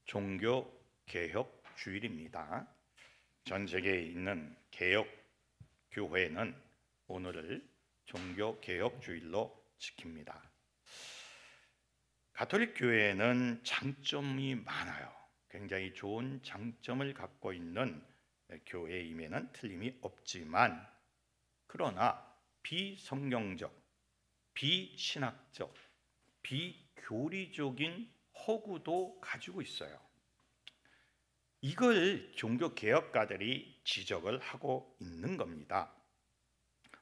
종교개혁 주일입니다. 전 세계에 있는 개혁 교회는 오늘을 종교개혁 주일로 지킵니다. 가톨릭 교회는 장점이 많아요. 굉장히 좋은 장점을 갖고 있는 교회임에는 틀림이 없지만, 그러나 비성경적, 비신학적, 비교리적인 허구도 가지고 있어요. 이걸 종교개혁가들이 지적을 하고 있는 겁니다.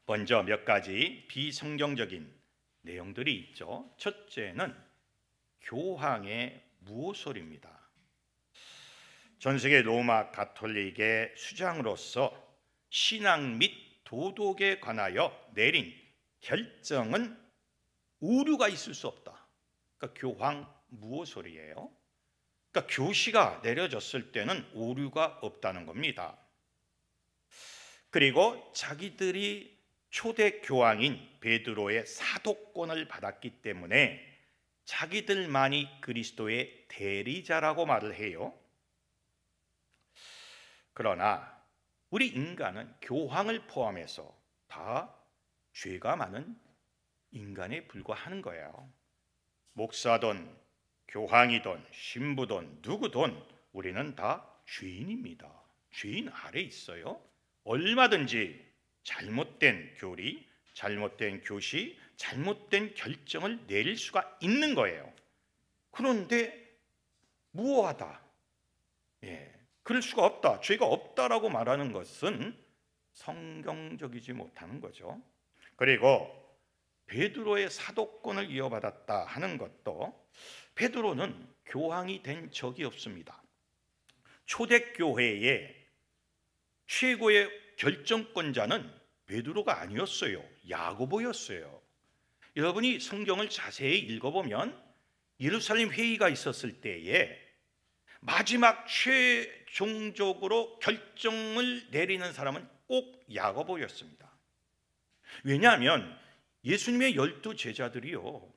먼저 몇 가지 비성경적인 내용들이 있죠. 첫째는 교황의 무호설입니다. 전 세계 로마 가톨릭의 수장으로서 신앙 및 도덕에 관하여 내린 결정은 오류가 있을 수 없다. 그러니까 교황 무호설이에요. 그러니까 교시가 내려졌을 때는 오류가 없다는 겁니다. 그리고 자기들이 초대 교황인 베드로의 사도권을 받았기 때문에 자기들만이 그리스도의 대리자라고 말을 해요. 그러나 우리 인간은 교황을 포함해서 다 죄가 많은 인간에 불과하는 거예요. 목사든 교황이든 신부든 누구든 우리는 다 죄인입니다. 죄인 아래 있어요. 얼마든지 잘못된 교리, 잘못된 교시, 잘못된 결정을 내릴 수가 있는 거예요. 그런데 무오하다, 그럴 수가 없다, 죄가 없다라고 말하는 것은 성경적이지 못하는 거죠. 그리고 베드로의 사도권을 이어받았다 하는 것도, 베드로는 교황이 된 적이 없습니다. 초대교회의 최고의 결정권자는 베드로가 아니었어요. 야고보였어요. 여러분이 성경을 자세히 읽어보면 예루살렘 회의가 있었을 때에 마지막 최종적으로 결정을 내리는 사람은 꼭 야고보였습니다. 왜냐하면 예수님의 12 제자들이요,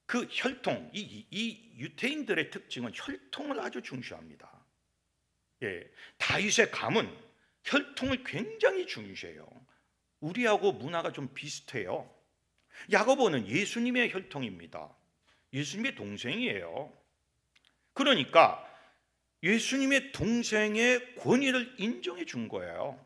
그 혈통, 이 유대인들의 특징은 혈통을 아주 중시합니다. 다윗의 가문, 혈통을 굉장히 중시해요. 우리하고 문화가 좀 비슷해요. 야고보는 예수님의 혈통입니다. 예수님의 동생이에요. 그러니까 예수님의 동생의 권위를 인정해 준 거예요.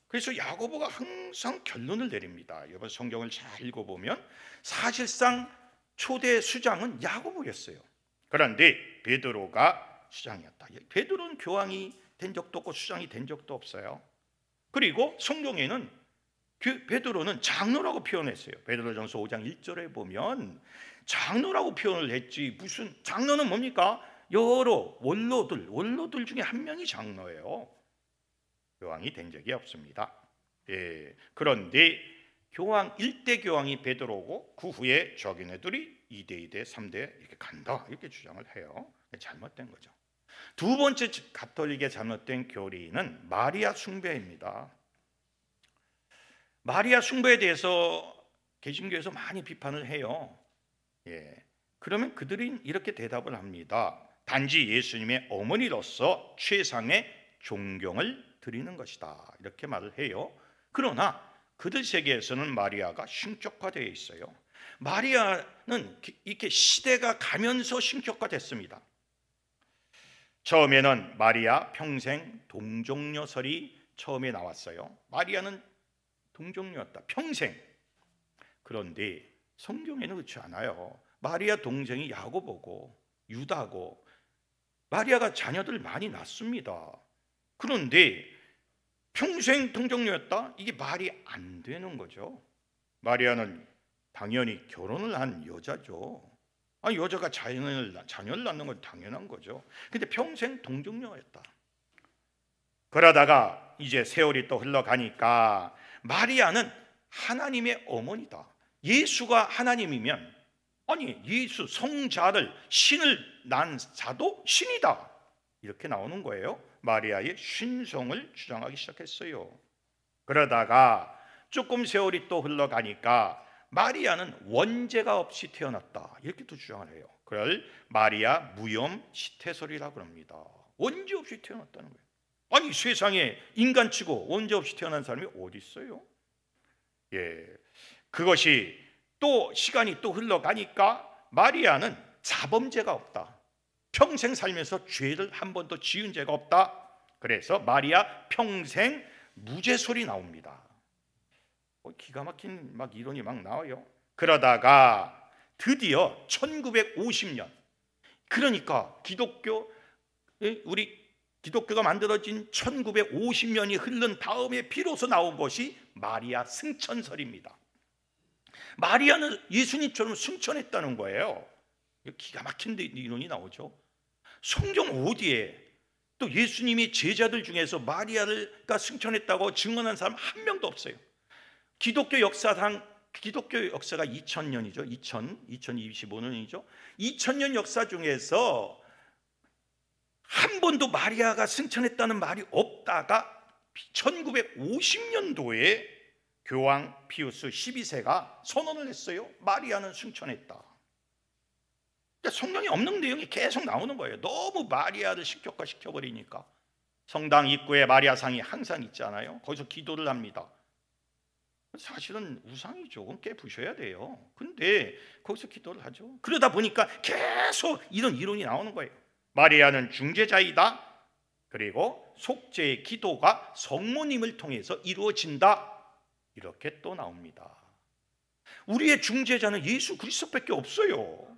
그래서 야고보가 항상 결론을 내립니다. 여러분 성경을 잘 읽어보면 사실상 초대 수장은 야고보였어요. 그런데 베드로가 수장이었다. 베드로는 교황이 된 적도 없고 수장이 된 적도 없어요. 그리고 성경에는 베드로는 장로라고 표현했어요. 베드로전서 5장 1절에 보면 장로라고 표현을 했지, 무슨 장로는 뭡니까? 여러 원로들 중에 한 명이 장로예요. 교황이 된 적이 없습니다. 그런데 교황 1대 교황이 베드로고 그 후에 저기네들이 2대, 2대, 3대 이렇게 간다, 이렇게 주장을 해요. 잘못된 거죠. 두 번째 가톨릭의 잘못된 교리는 마리아 숭배입니다. 마리아 숭배에 대해서 개신교에서 많이 비판을 해요. 그러면 그들이 이렇게 대답을 합니다. 단지 예수님의 어머니로서 최상의 존경을 드리는 것이다, 이렇게 말을 해요. 그러나 그들 세계에서는 마리아가 신격화되어 있어요. 마리아는 이렇게 시대가 가면서 신격화됐습니다. 처음에는 마리아 평생 동정녀설이 처음에 나왔어요. 마리아는 동정녀였다, 평생. 그런데 성경에는 그렇지 않아요. 마리아 동생이 야고보고 유다고, 마리아가 자녀들 많이 낳습니다. 그런데 평생 동정녀였다? 이게 말이 안 되는 거죠. 마리아는 당연히 결혼을 한 여자죠. 여자가 자녀를 낳는 건 당연한 거죠. 근데 평생 동정녀였다. 그러다가 이제 세월이 또 흘러가니까 마리아는 하나님의 어머니다. 예수가 하나님이면, 예수 성자를, 신을 낳은 자도 신이다, 이렇게 나오는 거예요. 마리아의 신성을 주장하기 시작했어요. 그러다가 조금 세월이 또 흘러가니까 마리아는 원죄가 없이 태어났다, 이렇게 또 주장을 해요. 그걸 마리아 무염 시태설이라고 합니다. 원죄 없이 태어났다는 거예요. 아니 세상에 인간치고 원죄 없이 태어난 사람이 어디 있어요? 예, 그것이 또 시간이 또 흘러가니까 마리아는 자범죄가 없다. 평생 살면서 죄를 한 번도 지은 죄가 없다. 그래서 마리아 평생 무죄 소리 나옵니다. 기가 막힌 막 이론이 막 나와요. 그러다가 드디어 1950년, 그러니까 우리 기독교가 만들어진 1950년이 흐른 다음에 비로소 나온 것이 마리아 승천설입니다. 마리아는 예수님처럼 승천했다는 거예요. 기가 막힌 이론이 나오죠. 성경 어디에 또 예수님이 제자들 중에서 마리아가 승천했다고 증언한 사람 한 명도 없어요. 기독교 역사가 2000년이죠. 2025년이죠. 2000년 역사 중에서 한 번도 마리아가 승천했다는 말이 없다가 1950년도에 교황 피우스 12세가 선언을 했어요. 마리아는 승천했다. 성경에 없는 내용이 계속 나오는 거예요. 너무 마리아를 식격화시켜버리니까. 성당 입구에 마리아상이 항상 있잖아요. 거기서 기도를 합니다. 사실은 우상이죠. 깨부셔야 돼요. 근데 거기서 기도를 하죠. 그러다 보니까 계속 이런 이론이 나오는 거예요. 마리아는 중재자이다. 그리고 속죄의 기도가 성모님을 통해서 이루어진다. 이렇게 또 나옵니다. 우리의 중재자는 예수 그리스도밖에 없어요.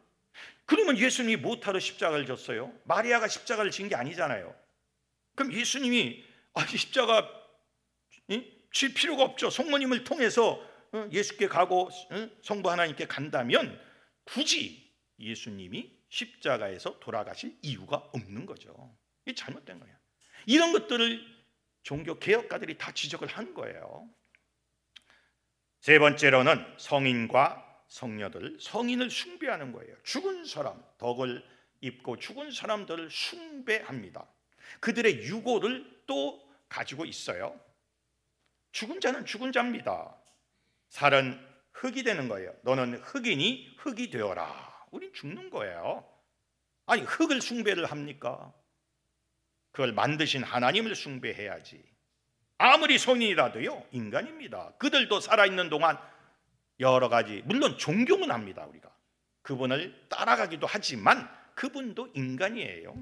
그러면 예수님이 무엇하러 십자가를 졌어요? 마리아가 십자가를 진 게 아니잖아요. 그럼 예수님이 십자가 질 필요가 없죠. 성모님을 통해서 예수께 가고 성부 하나님께 간다면 굳이 예수님이 십자가에서 돌아가실 이유가 없는 거죠. 이게 잘못된 거예요. 이런 것들을 종교 개혁가들이 다 지적을 한 거예요. 세 번째로는 성인과 성녀들, 성인을 숭배하는 거예요. 죽은 사람, 덕을 입고 죽은 사람들을 숭배합니다. 그들의 유고를 또 가지고 있어요. 죽은 자는 죽은 자입니다. 살은 흙이 되는 거예요. 너는 흙이니 흙이 되어라. 우린 죽는 거예요. 아니 흙을 숭배를 합니까? 그걸 만드신 하나님을 숭배해야지. 아무리 성인이라도요 인간입니다. 그들도 살아있는 동안 여러 가지, 물론 존경은 합니다. 우리가 그분을 따라가기도 하지만 그분도 인간이에요.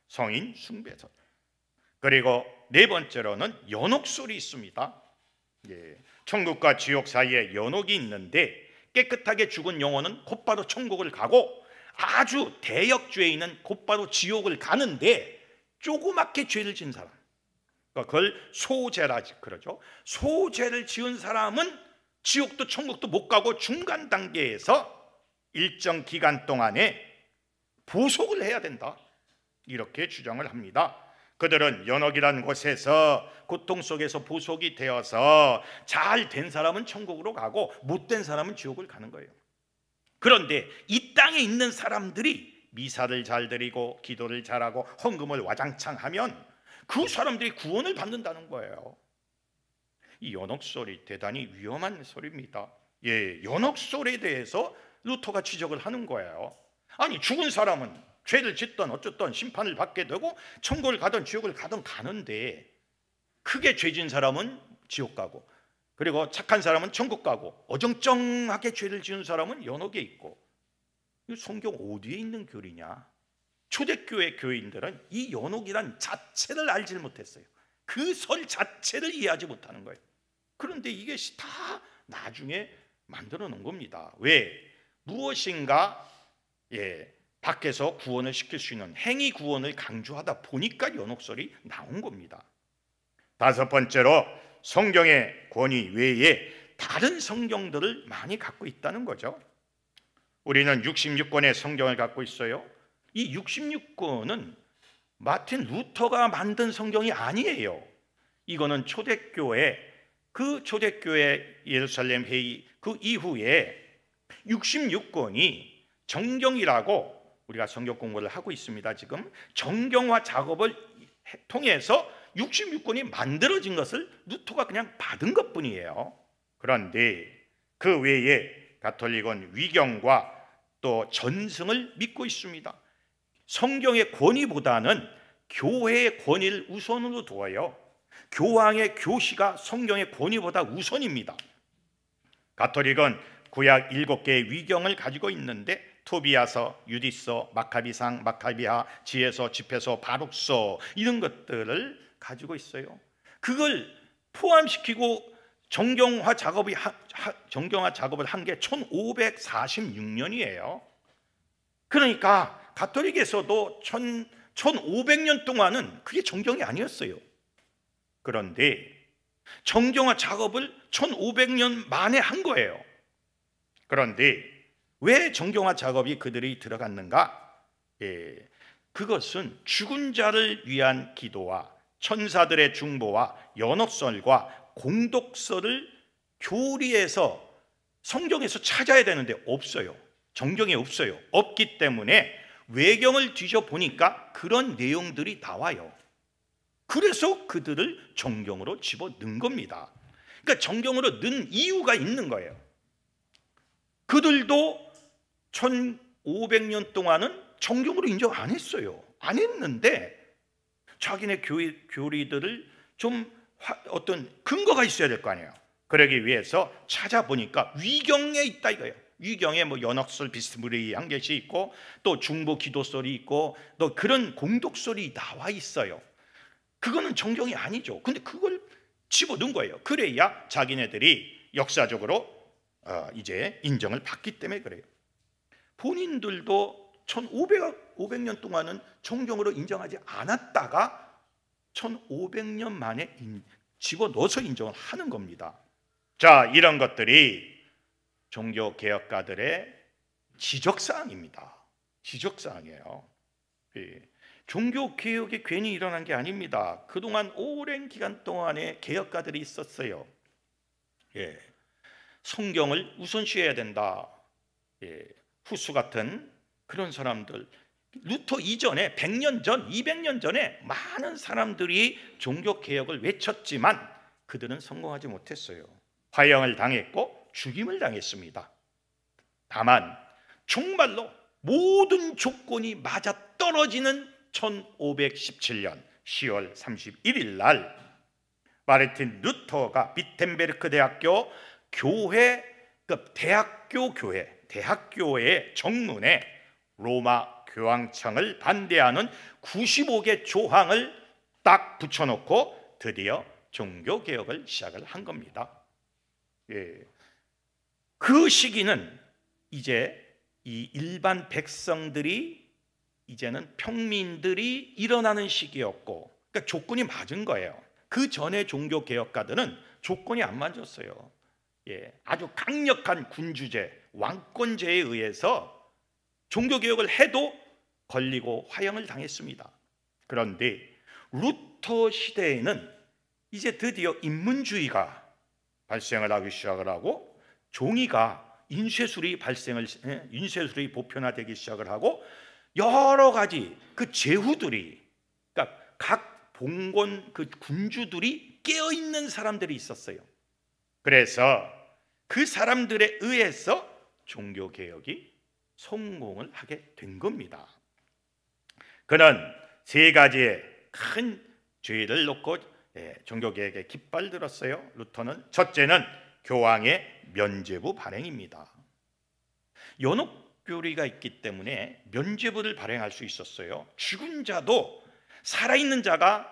성인 숭배설. 그리고 네 번째로는 연옥설이 있습니다. 천국과 지옥 사이에 연옥이 있는데 깨끗하게 죽은 영혼은 곧바로 천국을 가고 아주 대역죄인은 곧바로 지옥을 가는데 조그맣게 죄를 지은 사람, 그걸 소죄라 그러죠. 소죄를 지은 사람은 지옥도 천국도 못 가고 중간 단계에서 일정 기간 동안에 보속을 해야 된다. 이렇게 주장을 합니다. 그들은 연옥이라는 곳에서 고통 속에서 보속이 되어서 잘 된 사람은 천국으로 가고 못된 사람은 지옥을 가는 거예요. 그런데 이 땅에 있는 사람들이 미사를 잘 드리고 기도를 잘하고 헌금을 와장창 하면 그 사람들이 구원을 받는다는 거예요. 이 연옥설이 대단히 위험한 소리입니다. 연옥설에 대해서 루터가 지적을 하는 거예요. 아니 죽은 사람은 죄를 짓던 어쨌든 심판을 받게 되고 천국을 가든 지옥을 가든 가는데 크게 죄진 사람은 지옥 가고 그리고 착한 사람은 천국 가고 어정쩡하게 죄를 지은 사람은 연옥에 있고, 이 성경 어디에 있는 교리냐? 초대교회 교인들은 이 연옥이란 자체를 알지 못했어요. 그 설 자체를 이해하지 못하는 거예요. 그런데 이게 다 나중에 만들어 놓은 겁니다. 왜? 무엇인가 밖에서 구원을 시킬 수 있는 행위 구원을 강조하다 보니까 연옥설이 나온 겁니다. 다섯 번째로 성경의 권위 외에 다른 성경들을 많이 갖고 있다는 거죠. 우리는 66권의 성경을 갖고 있어요. 이 66권은 마틴 루터가 만든 성경이 아니에요. 이거는 초대교회 예루살렘 회의 그 이후에 66권이 정경이라고 우리가 성경 공부를 하고 있습니다. 지금 정경화 작업을 통해서 66권이 만들어진 것을 루터가 그냥 받은 것뿐이에요. 그런데 그 외에 가톨릭은 위경과 또 전승을 믿고 있습니다. 성경의 권위보다는 교회의 권위를 우선으로 두어요. 교황의 교시가 성경의 권위보다 우선입니다. 가톨릭은 구약 7개의 위경을 가지고 있는데 토비아서, 유디서, 마카비상, 마카비하, 지혜서, 집회서, 바룩서 이런 것들을 가지고 있어요. 그걸 포함시키고 정경화 작업을 한 게 1546년이에요. 그러니까 가톨릭에서도 1500년 동안은 그게 정경이 아니었어요. 그런데 정경화 작업을 1500년 만에 한 거예요. 그런데 왜 정경화 작업이 그들이 들어갔는가? 그것은 죽은 자를 위한 기도와 천사들의 중보와 연옥설과 공독설을 교리에서 성경에서 찾아야 되는데 없어요. 정경에 없어요. 없기 때문에 외경을 뒤져보니까 그런 내용들이 나와요. 그래서 그들을 정경으로 집어넣은 겁니다. 그러니까 정경으로 넣은 이유가 있는 거예요. 그들도 1500년 동안은 정경으로 인정 안 했어요. 안 했는데 자기네 교리들을 좀 어떤 근거가 있어야 될 거 아니에요. 그러기 위해서 찾아보니까 위경에 있다 이거예요. 위경에 뭐 연옥설 비스무리한 것이 있고 또 중보 기도설이 있고 또 그런 공독설이 나와 있어요. 그거는 정경이 아니죠. 근데 그걸 집어넣은 거예요. 그래야 자기네들이 역사적으로 이제 인정을 받기 때문에 그래요. 본인들도 1500년 동안은 정경으로 인정하지 않았다가 1500년 만에 집어넣어서 인정을 하는 겁니다. 자, 이런 것들이 종교개혁가들의 지적사항입니다. 지적사항이에요. 종교개혁이 괜히 일어난 게 아닙니다. 그동안 오랜 기간 동안에 개혁가들이 있었어요. 성경을 우선시해야 된다. 후스 같은 그런 사람들, 루터 이전에 100년 전, 200년 전에 많은 사람들이 종교개혁을 외쳤지만 그들은 성공하지 못했어요. 화형을 당했고 죽임을 당했습니다. 다만 정말로 모든 조건이 맞아떨어지는 1517년 10월 31일 날 마르틴 루터가 비텐베르크 대학교 대학교의 정문에 로마 교황청을 반대하는 95개 조항을 딱 붙여놓고 드디어 종교개혁을 시작을 한 겁니다. 그 시기는 이제 이 일반 백성들이 이제는 평민들이 일어나는 시기였고, 그러니까 조건이 맞은 거예요. 그 전에 종교개혁가들은 조건이 안 맞았어요. 아주 강력한 군주제, 왕권제에 의해서 종교개혁을 해도 걸리고 화형을 당했습니다. 그런데 루터 시대에는 이제 드디어 인문주의가 발생을 하기 시작을 하고 종이가 인쇄술이 보편화되기 시작을 하고 여러 가지 그 제후들이, 그러니까 각 봉건 그 군주들이 깨어있는 사람들이 있었어요. 그래서 그 사람들에 의해서 종교개혁이 성공을 하게 된 겁니다. 그는 세 가지의 큰 죄를 놓고 종교개혁에 깃발 들었어요. 루터는 첫째는 교황의 면죄부 발행입니다. 연옥교리가 있기 때문에 면죄부를 발행할 수 있었어요. 죽은 자도 살아있는 자가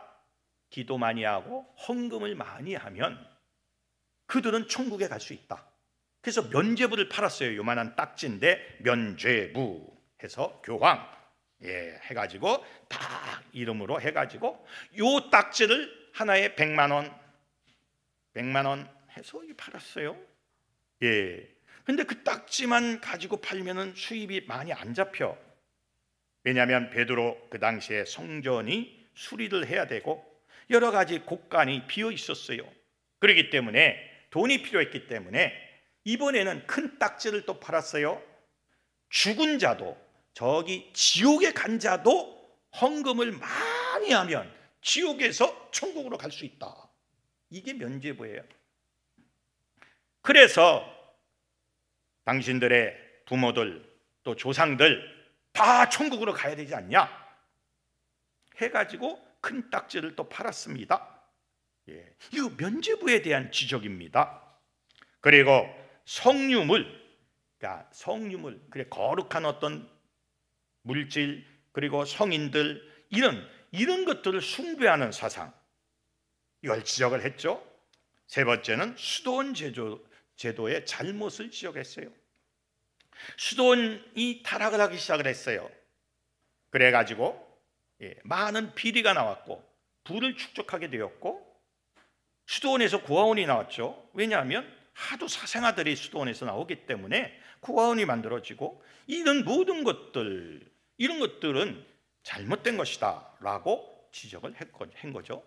기도 많이 하고 헌금을 많이 하면 그들은 천국에 갈 수 있다. 그래서 면죄부를 팔았어요. 요만한 딱지인데 면죄부 해서 교황 해가지고 다 이름으로 해가지고 요 딱지를 하나에 100만 원 해서 팔았어요. 근데 그 딱지만 가지고 팔면은 수입이 많이 안 잡혀. 왜냐하면 베드로 그 당시에 성전이 수리를 해야 되고 여러 가지 곳간이 비어 있었어요. 그렇기 때문에 돈이 필요했기 때문에 이번에는 큰 딱지를 또 팔았어요. 죽은 자도 저기 지옥에 간 자도 헌금을 많이 하면 지옥에서 천국으로 갈 수 있다. 이게 면죄부예요. 그래서 당신들의 부모들 또 조상들 다 천국으로 가야 되지 않냐 해가지고 큰 딱지를 또 팔았습니다. 이거 면죄부에 대한 지적입니다. 그리고 성유물, 그러니까 성유물, 그래 거룩한 어떤 물질, 그리고 성인들 이런 것들을 숭배하는 사상, 이걸 지적을 했죠. 세 번째는 수도원 제도의 잘못을 지적했어요. 수도원이 타락을 하기 시작을 했어요. 그래가지고 많은 비리가 나왔고 부를 축적하게 되었고 수도원에서 고아원이 나왔죠. 왜냐하면 하도 사생아들이 수도원에서 나오기 때문에 고아원이 만들어지고 이런 모든 것들, 이런 것들은 잘못된 것이다 라고 지적을 한 거죠.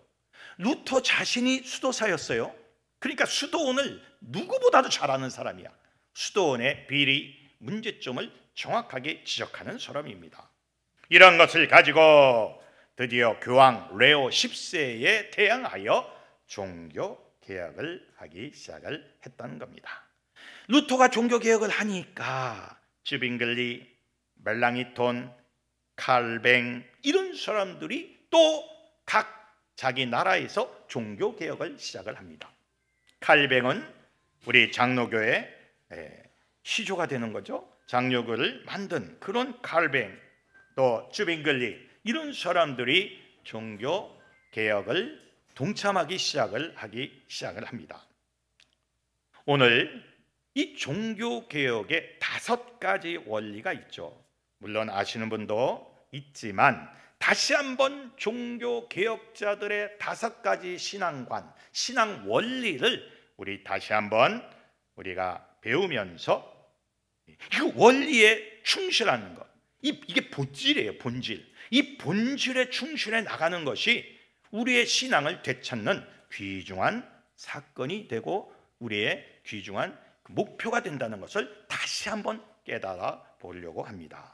루터 자신이 수도사였어요. 그러니까 수도원을 누구보다도 잘 아는 사람이야. 수도원의 비리, 문제점을 정확하게 지적하는 사람입니다. 이런 것을 가지고 드디어 교황 레오 10세에 대항하여 종교개혁을 하기 시작을 했다는 겁니다. 루터가 종교개혁을 하니까 쯔빙글리, 멜랑이톤, 칼뱅 이런 사람들이 또 각 자기 나라에서 종교개혁을 시작을 합니다. 칼뱅은 우리 장로교의 시조가 되는 거죠. 장로교를 만든 그런 칼뱅, 또 쯔빙글리 이런 사람들이 종교개혁을 동참하기 시작을 합니다. 오늘 이 종교개혁의 5가지 원리가 있죠. 물론 아시는 분도 있지만 다시 한번 종교개혁자들의 5가지 신앙관, 신앙 원리를 우리 다시 한번 우리가 배우면서 이 원리에 충실하는 것, 이게 본질이에요. 본질. 이 본질에 충실해 나가는 것이 우리의 신앙을 되찾는 귀중한 사건이 되고 우리의 귀중한 목표가 된다는 것을 다시 한번 깨달아 보려고 합니다.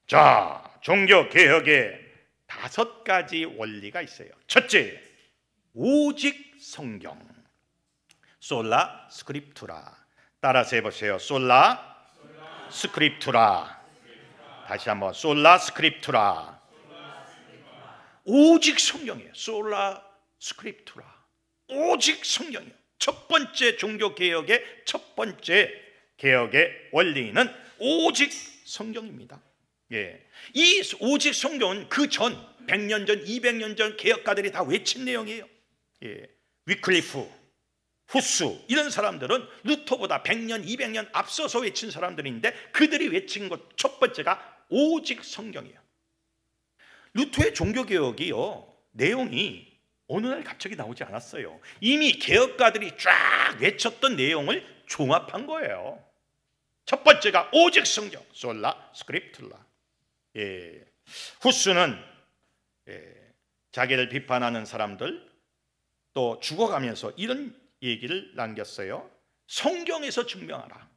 자, 종교개혁에 5가지 원리가 있어요. 첫째, 오직 성경. 솔라 스크립투라. 따라서 해보세요. 솔라 스크립투라. 다시 한번 솔라 스크립투라. 오직 성경이에요. 솔라 스크립투라. 오직 성경이에요. 첫 번째 종교개혁의 첫 번째 개혁의 원리는 오직 성경입니다. 이 오직 성경은 그 전 100년 전, 200년 전 개혁가들이 다 외친 내용이에요. 위클리프, 후스 이런 사람들은 루터보다 100년, 200년 앞서서 외친 사람들인데 그들이 외친 것 첫 번째가 오직 성경이에요. 루터의 종교개혁이요, 내용이 어느 날 갑자기 나오지 않았어요. 이미 개혁가들이 쫙 외쳤던 내용을 종합한 거예요. 첫 번째가 오직 성경, 솔라 스크립툴라. 후스는 자기를 비판하는 사람들 또 죽어가면서 이런 얘기를 남겼어요. 성경에서 증명하라.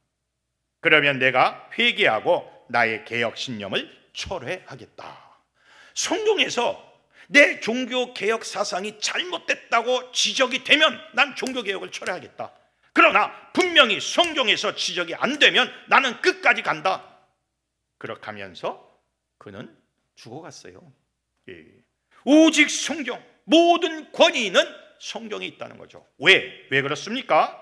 그러면 내가 회개하고 나의 개혁 신념을 철회하겠다. 성경에서 내 종교개혁 사상이 잘못됐다고 지적이 되면 난 종교개혁을 철회하겠다. 그러나 분명히 성경에서 지적이 안 되면 나는 끝까지 간다. 그렇게 하면서 그는 죽어갔어요. 오직 성경, 모든 권위는 성경에 있다는 거죠. 왜 그렇습니까?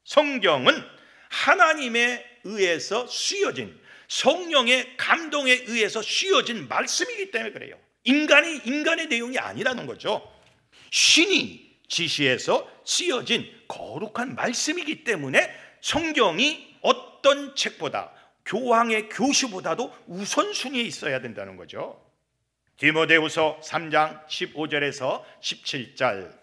성경은 하나님에 의해서 씌어진, 성령의 감동에 의해서 씌어진 말씀이기 때문에 그래요. 인간의 내용이 아니라는 거죠. 신이 지시해서 씌어진 거룩한 말씀이기 때문에 성경이 어떤 책보다, 교황의 교시보다도 우선순위에 있어야 된다는 거죠. 디모데후서 3장 15절에서 17절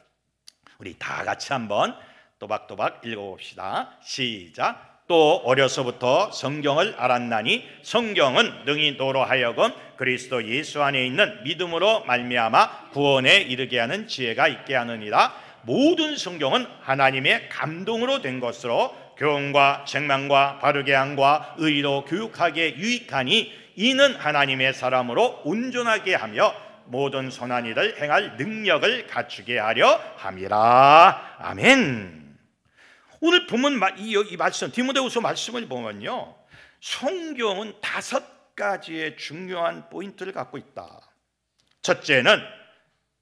우리 다 같이 한번 또박또박 읽어봅시다. 시작. 또 어려서부터 성경을 알았나니 성경은 능히 너로 하여금 그리스도 예수 안에 있는 믿음으로 말미암아 구원에 이르게 하는 지혜가 있게 하느니라. 모든 성경은 하나님의 감동으로 된 것으로 교훈과 책망과 바르게 함과 의로 교육하기에 유익하니 이는 하나님의 사람으로 온전하게 하며 모든 선한 일을 행할 능력을 갖추게 하려 함이라. 아멘. 오늘 보면 이 말씀 디모데후서 말씀을 보면요, 성경은 5가지의 중요한 포인트를 갖고 있다. 첫째는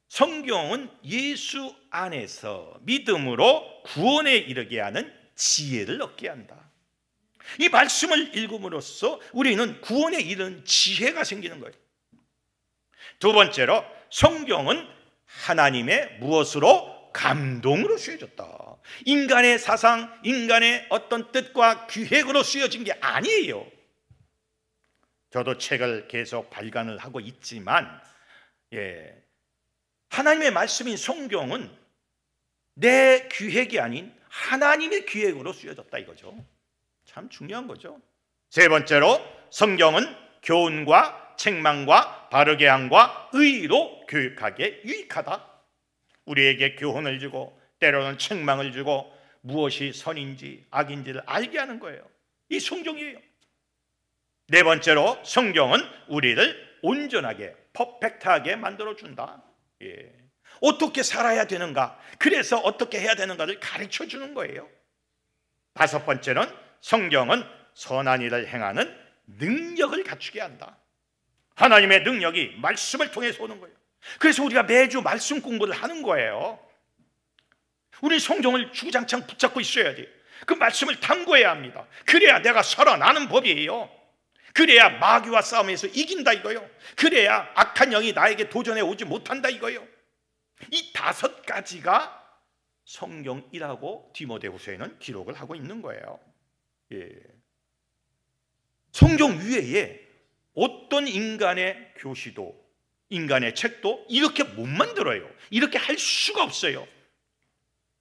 성경은 예수 안에서 믿음으로 구원에 이르게 하는 지혜를 얻게 한다. 이 말씀을 읽음으로써 우리는 구원에 이르는 지혜가 생기는 거예요. 두 번째로 성경은 하나님의 무엇으로? 감동으로 쓰여졌다. 인간의 사상, 인간의 어떤 뜻과 기획으로 쓰여진 게 아니에요. 저도 책을 계속 발간을 하고 있지만 하나님의 말씀인 성경은 내 기획이 아닌 하나님의 기획으로 쓰여졌다 이거죠. 참 중요한 거죠. 세 번째로 성경은 교훈과 책망과 바르게 함과 의로 교육하기에 유익하다. 우리에게 교훈을 주고 때로는 책망을 주고 무엇이 선인지 악인지를 알게 하는 거예요. 이 성경이에요. 네 번째로 성경은 우리를 온전하게 퍼펙트하게 만들어준다. 어떻게 살아야 되는가, 그래서 어떻게 해야 되는가를 가르쳐 주는 거예요. 다섯 번째는 성경은 선한 일을 행하는 능력을 갖추게 한다. 하나님의 능력이 말씀을 통해서 오는 거예요. 그래서 우리가 매주 말씀 공부를 하는 거예요. 우리 성경을 주구장창 붙잡고 있어야 돼요. 그 말씀을 탐구해야 합니다. 그래야 내가 살아나는 법이에요. 그래야 마귀와 싸움에서 이긴다 이거요. 그래야 악한 영이 나에게 도전해 오지 못한다 이거요. 이 5가지가 성경이라고 디모데후서에는 기록을 하고 있는 거예요. 성경 위에 어떤 인간의 교시도, 인간의 책도 이렇게 못 만들어요. 이렇게 할 수가 없어요.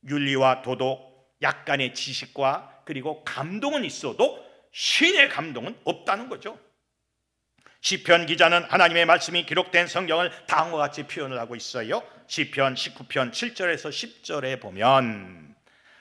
윤리와 도덕, 약간의 지식과 그리고 감동은 있어도 신의 감동은 없다는 거죠. 시편 기자는 하나님의 말씀이 기록된 성경을 다음과 같이 표현을 하고 있어요. 시편 19편 7절에서 10절에 보면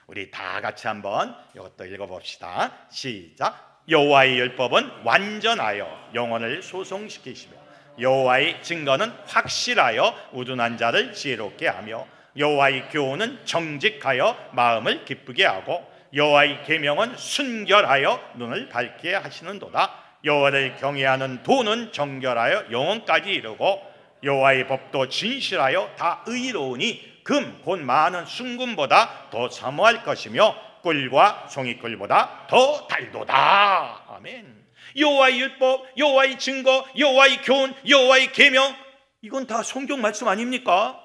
우리 다 같이 한번 이것도 읽어봅시다. 시작. 여호와의 율법은 완전하여 영혼을 소송시키시며 여호와의 증거는 확실하여 우둔한 자를 지혜롭게 하며 여호와의 교훈은 정직하여 마음을 기쁘게 하고 여호와의 계명은 순결하여 눈을 밝게 하시는도다. 여호와를 경외하는 도는 정결하여 영혼까지 이르고 여호와의 법도 진실하여 다 의로우니 금 곧 많은 순금보다 더 사모할 것이며 꿀과 송이꿀보다 더 달도다. 아멘. 여호와의 율법, 여호와의 증거, 여호와의 교훈, 여호와의 계명, 이건 다 성경 말씀 아닙니까?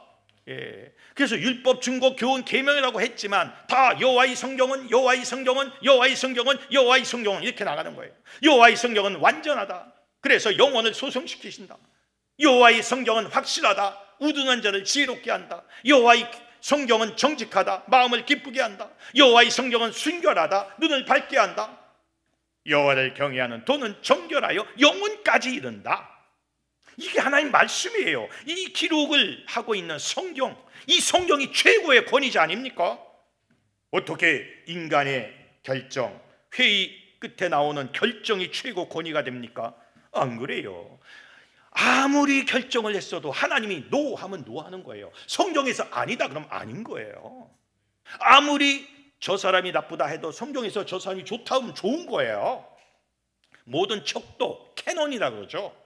그래서 율법, 증거, 교훈, 계명이라고 했지만 다 여호와의 성경은 여호와의 성경은 여호와의 성경은 여호와의 성경은 이렇게 나가는 거예요. 여호와의 성경은 완전하다. 그래서 영혼을 소성시키신다. 여호와의 성경은 확실하다. 우둔한 자를 지혜롭게 한다. 여호와의 성경은 정직하다. 마음을 기쁘게 한다. 여호와의 성경은 순결하다. 눈을 밝게 한다. 여호와를 경외하는 도는 정결하여 영혼까지 이른다. 이게 하나님 말씀이에요. 이 기록을 하고 있는 성경, 이 성경이 최고의 권위자 아닙니까? 어떻게 인간의 결정, 회의 끝에 나오는 결정이 최고 권위가 됩니까? 안 그래요. 아무리 결정을 했어도 하나님이 노 하면 노 하는 거예요. 성경에서 아니다 그러면 아닌 거예요. 아무리 저 사람이 나쁘다 해도 성경에서 저 사람이 좋다 하면 좋은 거예요. 모든 척도, 캐논이라고 그러죠.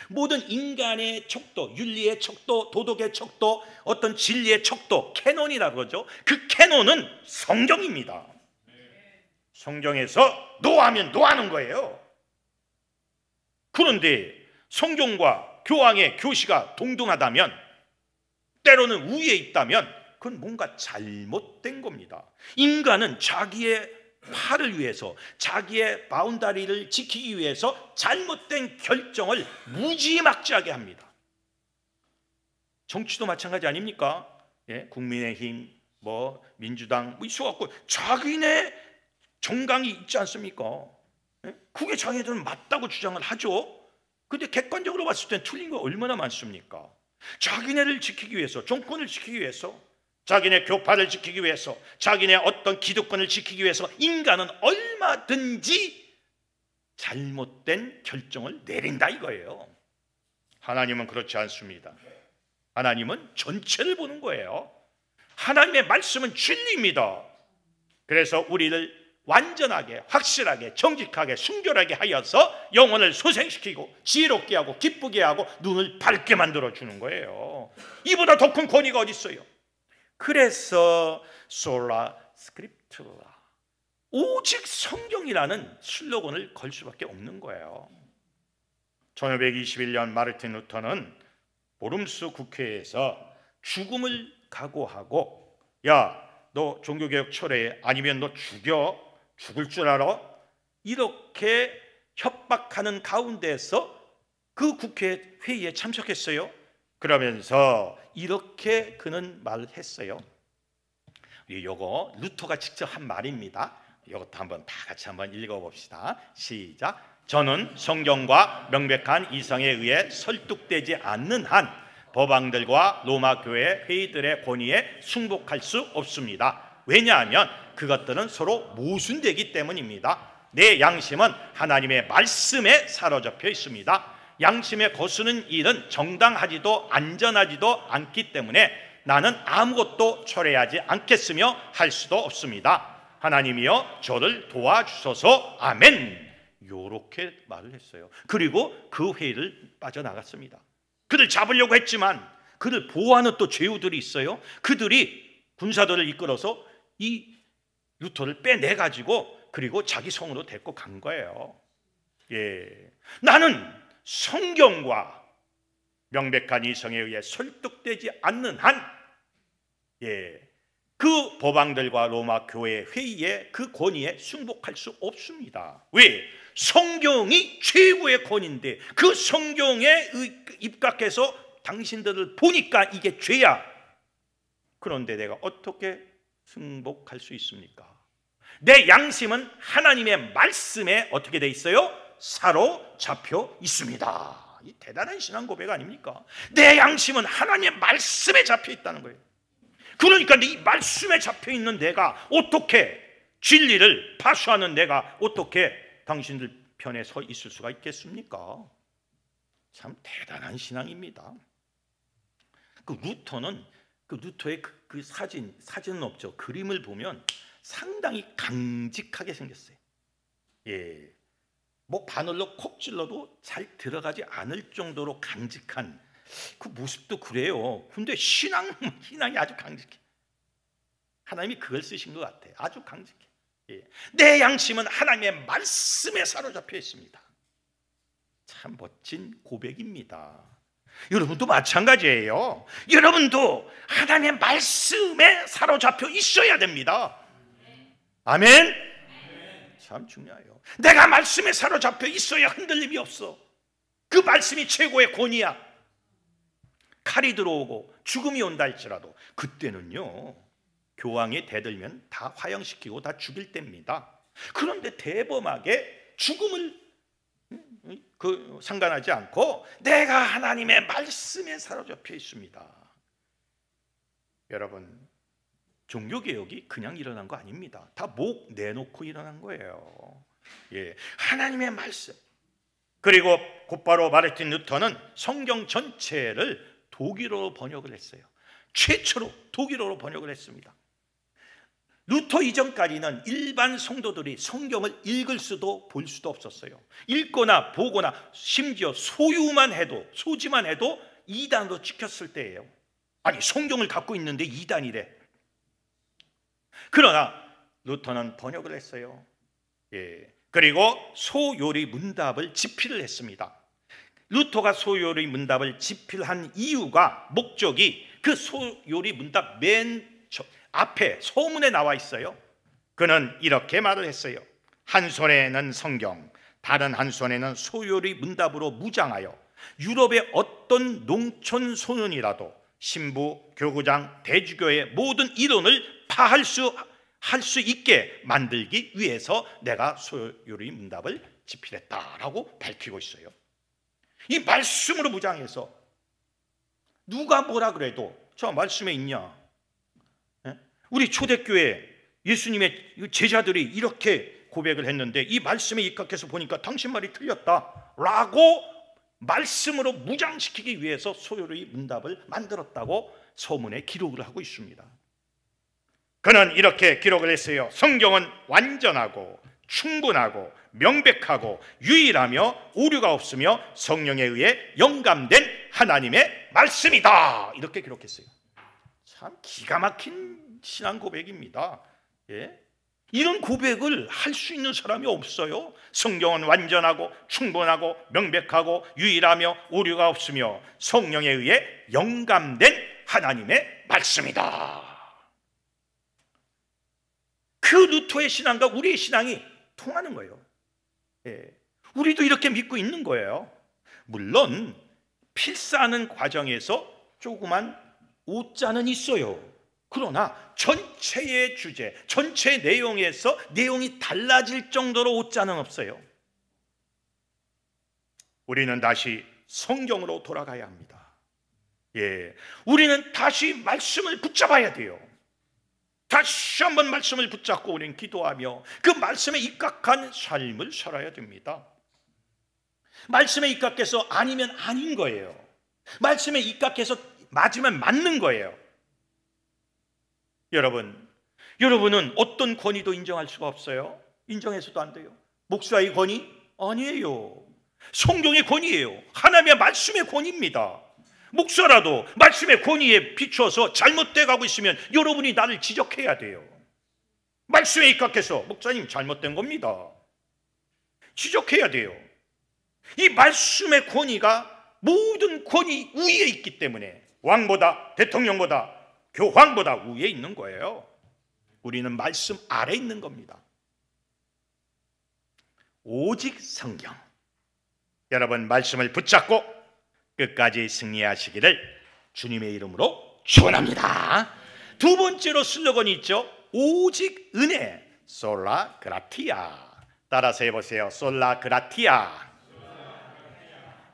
모든 인간의 척도, 윤리의 척도, 도덕의 척도, 어떤 진리의 척도, 캐논이라고 그러죠. 그 캐논은 성경입니다. 성경에서 노하면 노하는 거예요. 그런데 성경과 교황의 교시가 동등하다면, 때로는 우위에 있다면 그건 뭔가 잘못된 겁니다. 인간은 자기의 팔을 위해서, 자기의 바운다리를 지키기 위해서 잘못된 결정을 무지막지하게 합니다. 정치도 마찬가지 아닙니까? 국민의힘, 민주당 있어갖고 자기네 정강이 있지 않습니까? 그게 자기들은 맞다고 주장을 하죠. 근데 객관적으로 봤을 땐 틀린 거 얼마나 많습니까? 자기네를 지키기 위해서, 정권을 지키기 위해서, 자기네 교파를 지키기 위해서, 자기네 어떤 기득권을 지키기 위해서 인간은 얼마든지 잘못된 결정을 내린다 이거예요. 하나님은 그렇지 않습니다. 하나님은 전체를 보는 거예요. 하나님의 말씀은 진리입니다. 그래서 우리를 완전하게, 확실하게, 정직하게, 순결하게 하여서 영혼을 소생시키고 지혜롭게 하고 기쁘게 하고 눈을 밝게 만들어 주는 거예요. 이보다 더 큰 권위가 어디 있어요? 그래서 솔라 스크립투라, 오직 성경이라는 슬로건을 걸 수밖에 없는 거예요. 1521년 마르틴 루터는 보름스 국회에서 죽음을 각오하고, 야, 너 종교개혁 철회해, 아니면 너 죽을 줄 알아? 이렇게 협박하는 가운데서 그 국회 회의에 참석했어요. 그러면서 이렇게 그는 말을 했어요. 요거 루터가 직접 한 말입니다. 이것도 한번 다 같이 한번 읽어봅시다. 시작. 저는 성경과 명백한 이성에 의해 설득되지 않는 한 법왕들과 로마 교회 회의들의 권위에 승복할 수 없습니다. 왜냐하면 그것들은 서로 모순되기 때문입니다. 내 양심은 하나님의 말씀에 사로잡혀 있습니다. 양심에 거스는 일은 정당하지도 안전하지도 않기 때문에 나는 아무것도 철회하지 않겠으며 할 수도 없습니다. 하나님이여 저를 도와주소서. 아멘. 요렇게 말을 했어요. 그리고 그 회의를 빠져나갔습니다. 그를 잡으려고 했지만 그를 보호하는 또 죄우들이 있어요. 그들이 군사들을 이끌어서 이 루터를 빼내가지고 그리고 자기 성으로 데리고 간 거예요. 나는 성경과 명백한 이성에 의해 설득되지 않는 한 그 법왕들과 로마 교회 회의의 그 권위에 승복할 수 없습니다. 왜? 성경이 최고의 권위인데 그 성경에 입각해서 당신들을 보니까 이게 죄야. 그런데 내가 어떻게 승복할 수 있습니까? 내 양심은 하나님의 말씀에 어떻게 돼 있어요? 사로잡혀 있습니다. 이 대단한 신앙 고백 아닙니까? 내 양심은 하나님의 말씀에 잡혀 있다는 거예요. 그러니까 이 말씀에 잡혀 있는 내가 어떻게, 진리를 파수하는 내가 어떻게 당신들 편에 서 있을 수가 있겠습니까? 참 대단한 신앙입니다. 그 루터는 그 루터의 그 사진은 없죠. 그림을 보면 상당히 강직하게 생겼어요. 뭐 바늘로 콕 찔러도 잘 들어가지 않을 정도로 강직한 그 모습도 그래요. 근데 신앙이 아주 강직해. 하나님이 그걸 쓰신 것 같아. 아주 강직해. 내 양심은 하나님의 말씀에 사로잡혀 있습니다. 참 멋진 고백입니다. 여러분도 마찬가지예요. 여러분도 하나님의 말씀에 사로잡혀 있어야 됩니다. 아멘. 참 중요해요. 내가 말씀에 사로잡혀 있어야 흔들림이 없어. 그 말씀이 최고의 권위야. 칼이 들어오고 죽음이 온다 할지라도 그때는요, 교황이 대들면 다 화형시키고 다 죽일 때입니다. 그런데 대범하게 죽음을 상관하지 않고 내가 하나님의 말씀에 사로잡혀 있습니다. 여러분, 종교개혁이 그냥 일어난 거 아닙니다. 다 목 내놓고 일어난 거예요. 하나님의 말씀. 그리고 곧바로 마르틴 루터는 성경 전체를 독일어로 번역을 했어요. 최초로 독일어로 번역을 했습니다. 루터 이전까지는 일반 성도들이 성경을 읽을 수도 볼 수도 없었어요. 읽거나 보거나 심지어 소지만 해도 이단으로 찍혔을 때예요. 아니, 성경을 갖고 있는데 이단이래. 그러나 루터는 번역을 했어요. 그리고 소요리 문답을 집필을 했습니다. 루터가 소요리 문답을 집필한 이유가, 목적이 그 소요리 문답 맨 앞에 소문에 나와 있어요. 그는 이렇게 말을 했어요. 한 손에는 성경, 다른 한 손에는 소요리 문답으로 무장하여 유럽의 어떤 농촌 소년이라도 신부, 교구장, 대주교의 모든 이론을 파할 수 있게 만들기 위해서 내가 소요리 문답을 집필했다라고 밝히고 있어요. 이 말씀으로 무장해서 누가 뭐라 그래도 저 말씀에 있냐? 우리 초대교회 예수님의 제자들이 이렇게 고백을 했는데 이 말씀에 입각해서 보니까 당신 말이 틀렸다라고 말씀으로 무장시키기 위해서 소요리 문답을 만들었다고 서문에 기록을 하고 있습니다. 그는 이렇게 기록을 했어요. 성경은 완전하고 충분하고 명백하고 유일하며 오류가 없으며 성령에 의해 영감된 하나님의 말씀이다. 이렇게 기록했어요. 참 기가 막힌 신앙 고백입니다. 예? 이런 고백을 할 수 있는 사람이 없어요. 성경은 완전하고 충분하고 명백하고 유일하며 오류가 없으며 성령에 의해 영감된 하나님의 말씀이다. 그 루터의 신앙과 우리의 신앙이 통하는 거예요. 예. 우리도 이렇게 믿고 있는 거예요. 물론 필사하는 과정에서 조그만 오자는 있어요. 그러나 전체의 주제, 전체 내용에서 내용이 달라질 정도로 오자는 없어요. 우리는 다시 성경으로 돌아가야 합니다. 예, 우리는 다시 말씀을 붙잡아야 돼요. 다시 한번 말씀을 붙잡고 우리는 기도하며 그 말씀에 입각한 삶을 살아야 됩니다. 말씀에 입각해서 아니면 아닌 거예요. 말씀에 입각해서 맞으면 맞는 거예요. 여러분은 어떤 권위도 인정할 수가 없어요. 인정해서도 안 돼요. 목사의 권위? 아니에요. 성경의 권위예요. 하나님의 말씀의 권위입니다. 목사라도 말씀의 권위에 비추어서 잘못돼 가고 있으면 여러분이 나를 지적해야 돼요. 말씀에 입각해서 목사님 잘못된 겁니다. 지적해야 돼요. 이 말씀의 권위가 모든 권위 위에 있기 때문에 왕보다, 대통령보다, 교황보다 위에 있는 거예요. 우리는 말씀 아래 있는 겁니다. 오직 성경. 여러분 말씀을 붙잡고 끝까지 승리하시기를 주님의 이름으로 축원합니다. 두 번째로 슬로건이 있죠. 오직 은혜. 솔라 그라티아. 따라서 해보세요. 솔라 그라티아.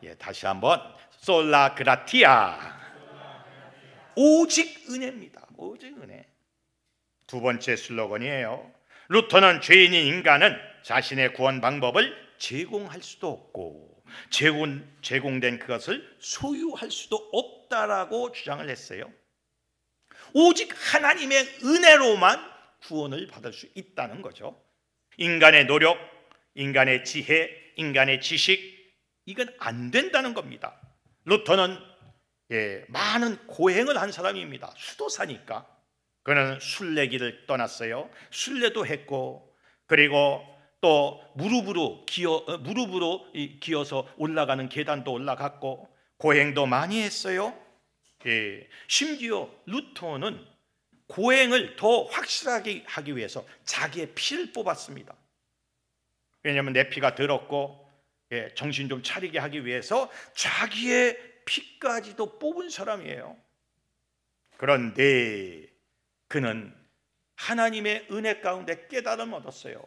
예, 다시 한번 솔라 그라티아. 오직 은혜입니다. 오직 은혜. 두 번째 슬로건이에요. 루터는 죄인인 인간은 자신의 구원 방법을 제공할 수도 없고 제공된 그것을 소유할 수도 없다라고 주장을 했어요. 오직 하나님의 은혜로만 구원을 받을 수 있다는 거죠. 인간의 노력, 인간의 지혜, 인간의 지식, 이건 안 된다는 겁니다. 루터는 많은 고행을 한 사람입니다. 수도사니까. 그는 순례길을 떠났어요. 순례도 했고, 그리고 또 무릎으로 기어서 올라가는 계단도 올라갔고, 고행도 많이 했어요. 심지어 루터는 고행을 더 확실하게 하기 위해서 자기의 피를 뽑았습니다. 왜냐하면 내 피가 더럽고 정신 좀 차리게 하기 위해서 자기의 피까지도 뽑은 사람이에요. 그런데 그는 하나님의 은혜 가운데 깨달음을 얻었어요.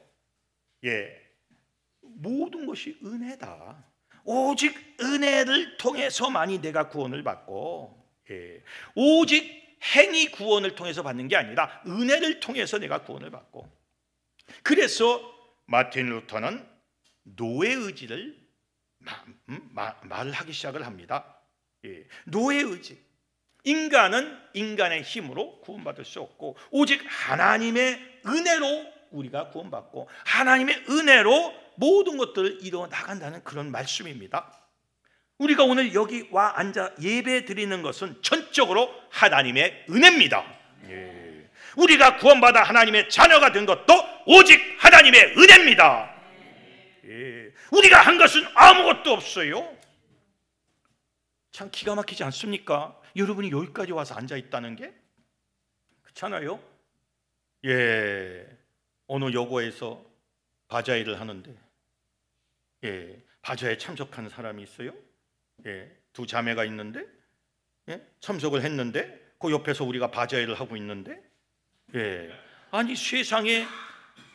모든 것이 은혜다. 오직 은혜를 통해서만이 내가 구원을 받고, 오직 행위 구원을 통해서 받는 게 아니라 은혜를 통해서 내가 구원을 받고. 그래서 마틴 루터는 노예 의지를 말을 하기 시작을 합니다. 노예 의지. 인간은 인간의 힘으로 구원받을 수 없고 오직 하나님의 은혜로 우리가 구원받고 하나님의 은혜로 모든 것들을 이루어 나간다는 그런 말씀입니다. 우리가 오늘 여기 와 앉아 예배 드리는 것은 전적으로 하나님의 은혜입니다. 우리가 구원받아 하나님의 자녀가 된 것도 오직 하나님의 은혜입니다. 우리가 한 것은 아무것도 없어요. 참 기가 막히지 않습니까? 여러분이 여기까지 와서 앉아 있다는 게 그렇잖아요. 어느 여고에서 바자회를 하는데 바자회에 참석한 사람이 있어요. 두 자매가 있는데 참석을 했는데 그 옆에서 우리가 바자회를 하고 있는데 아니 세상에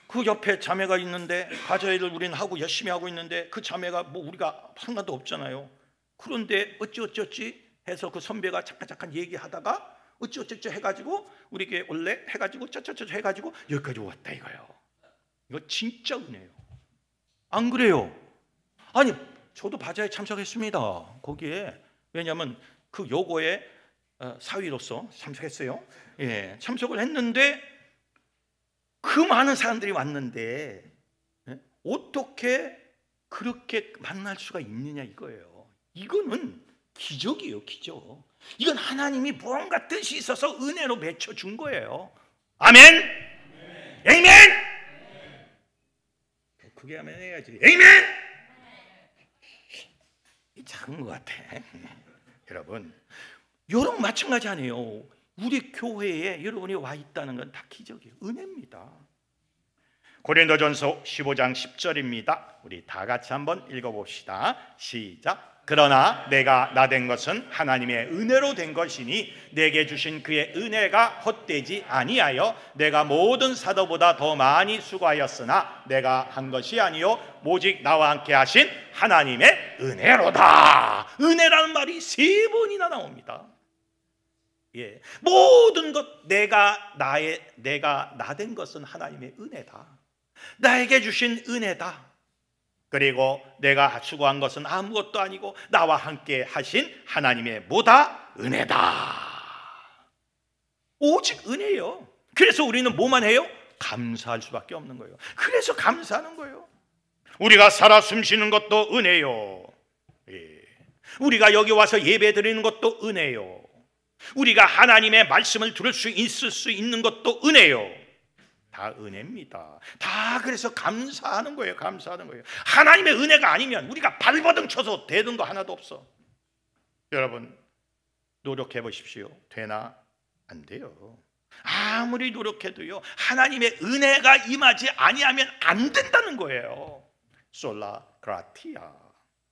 그 옆에 자매가 있는데 바자회를 우리는 하고 열심히 하고 있는데 그 자매가 뭐 우리가 상관도 없잖아요. 그런데 어찌 해서 그 선배가 잠깐 얘기하다가 어찌 해가지고 우리에게 원래 해가지고 쩌쩌쩌 해가지고 여기까지 왔다 이거요. 이거 진짜 은혜예요. 안 그래요? 아니 저도 바자회에 참석했습니다. 거기에 왜냐하면 그 여고의 사위로서 참석했어요. 참석을 했는데 그 많은 사람들이 왔는데 어떻게 그렇게 만날 수가 있느냐 이거예요. 이거는 기적이에요, 기적. 이건 하나님이 무언가 뜻이 있어서 은혜로 맺혀준 거예요. 아멘? 에이멘? 그게 하면 해야지. 에이멘? 작은 것 같아. 여러분 마찬가지 아니에요. 우리 교회에 여러분이 와 있다는 건 다 기적이에요. 은혜입니다. 고린도전서 15장 10절입니다. 우리 다 같이 한번 읽어봅시다. 시작. 그러나 내가 나된 것은 하나님의 은혜로 된 것이니 내게 주신 그의 은혜가 헛되지 아니하여 내가 모든 사도보다 더 많이 수고하였으나 내가 한 것이 아니요 오직 나와 함께 하신 하나님의 은혜로다. 은혜라는 말이 3번이나 나옵니다. 예, 모든 것 내가 나된 것은 하나님의 은혜다. 나에게 주신 은혜다. 그리고 내가 수고한 것은 아무것도 아니고 나와 함께 하신 하나님의 뭐다? 은혜다. 오직 은혜예요. 그래서 우리는 뭐만 해요? 감사할 수밖에 없는 거예요. 그래서 감사하는 거예요. 우리가 살아 숨쉬는 것도 은혜요. 예. 우리가 여기 와서 예배 드리는 것도 은혜요. 우리가 하나님의 말씀을 들을 수 있을 수 있는 것도 은혜요. 다 은혜입니다. 다 그래서 감사하는 거예요. 감사하는 거예요. 하나님의 은혜가 아니면 우리가 발버둥 쳐서 되는 거 하나도 없어. 여러분 노력해 보십시오. 되나? 안 돼요. 아무리 노력해도요 하나님의 은혜가 임하지 아니하면 안 된다는 거예요. 솔라 그라티아.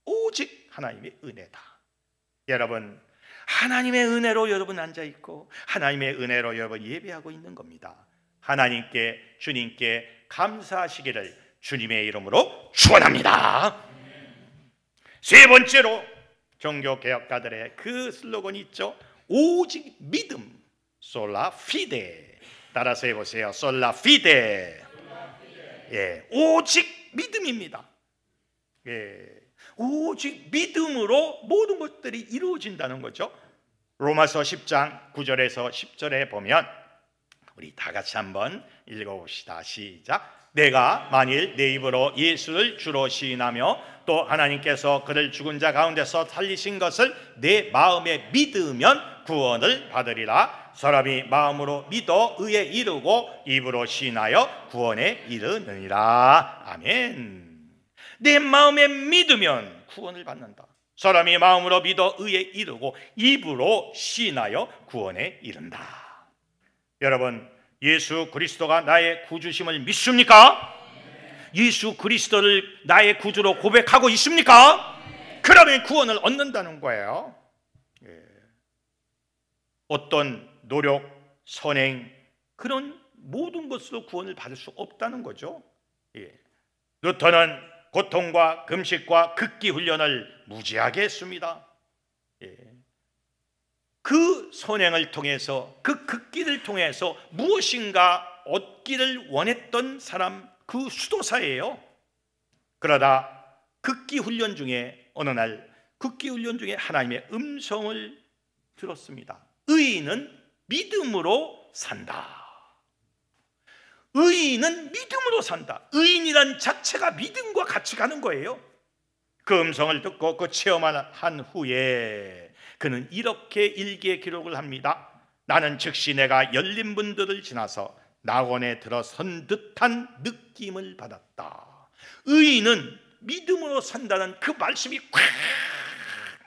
오직 하나님의 은혜다. 여러분 하나님의 은혜로 여러분 앉아있고 하나님의 은혜로 여러분 예배하고 있는 겁니다. 하나님께 주님께 감사하시기를 주님의 이름으로 축원합니다. 세 번째로 종교개혁가들의 그 슬로건이 있죠. 오직 믿음. 솔라 피데. 따라서 해보세요. 솔라 피데. 예, 오직 믿음입니다. 예, 오직 믿음으로 모든 것들이 이루어진다는 거죠. 로마서 10장 9절에서 10절에 보면 우리 다 같이 한번 읽어봅시다. 시작. 내가 만일 내 입으로 예수를 주로 시인하며 또 하나님께서 그를 죽은 자 가운데서 살리신 것을 내 마음에 믿으면 구원을 받으리라. 사람이 마음으로 믿어 의에 이르고 입으로 시인하여 구원에 이르느니라. 아멘. 내 마음에 믿으면 구원을 받는다. 사람이 마음으로 믿어 의에 이르고 입으로 시인하여 구원에 이른다. 여러분 예수 그리스도가 나의 구주심을 믿습니까? 예수 그리스도를 나의 구주로 고백하고 있습니까? 그러면 구원을 얻는다는 거예요. 어떤 노력, 선행 그런 모든 것으로 구원을 받을 수 없다는 거죠. 루터는 고통과 금식과 극기 훈련을 무지하게 했습니다. 그 선행을 통해서 그 극기를 통해서 무엇인가 얻기를 원했던 사람 그 수도사예요. 그러다 극기 훈련 중에 어느 날 극기 훈련 중에 하나님의 음성을 들었습니다. 의인은 믿음으로 산다. 의인은 믿음으로 산다. 의인이란 자체가 믿음과 같이 가는 거예요. 그 음성을 듣고 그 체험을 한 후에 그는 이렇게 일기에 기록을 합니다. 나는 즉시 내가 열린 문들을 지나서 낙원에 들어선 듯한 느낌을 받았다. 의인은 믿음으로 산다는 그 말씀이 콱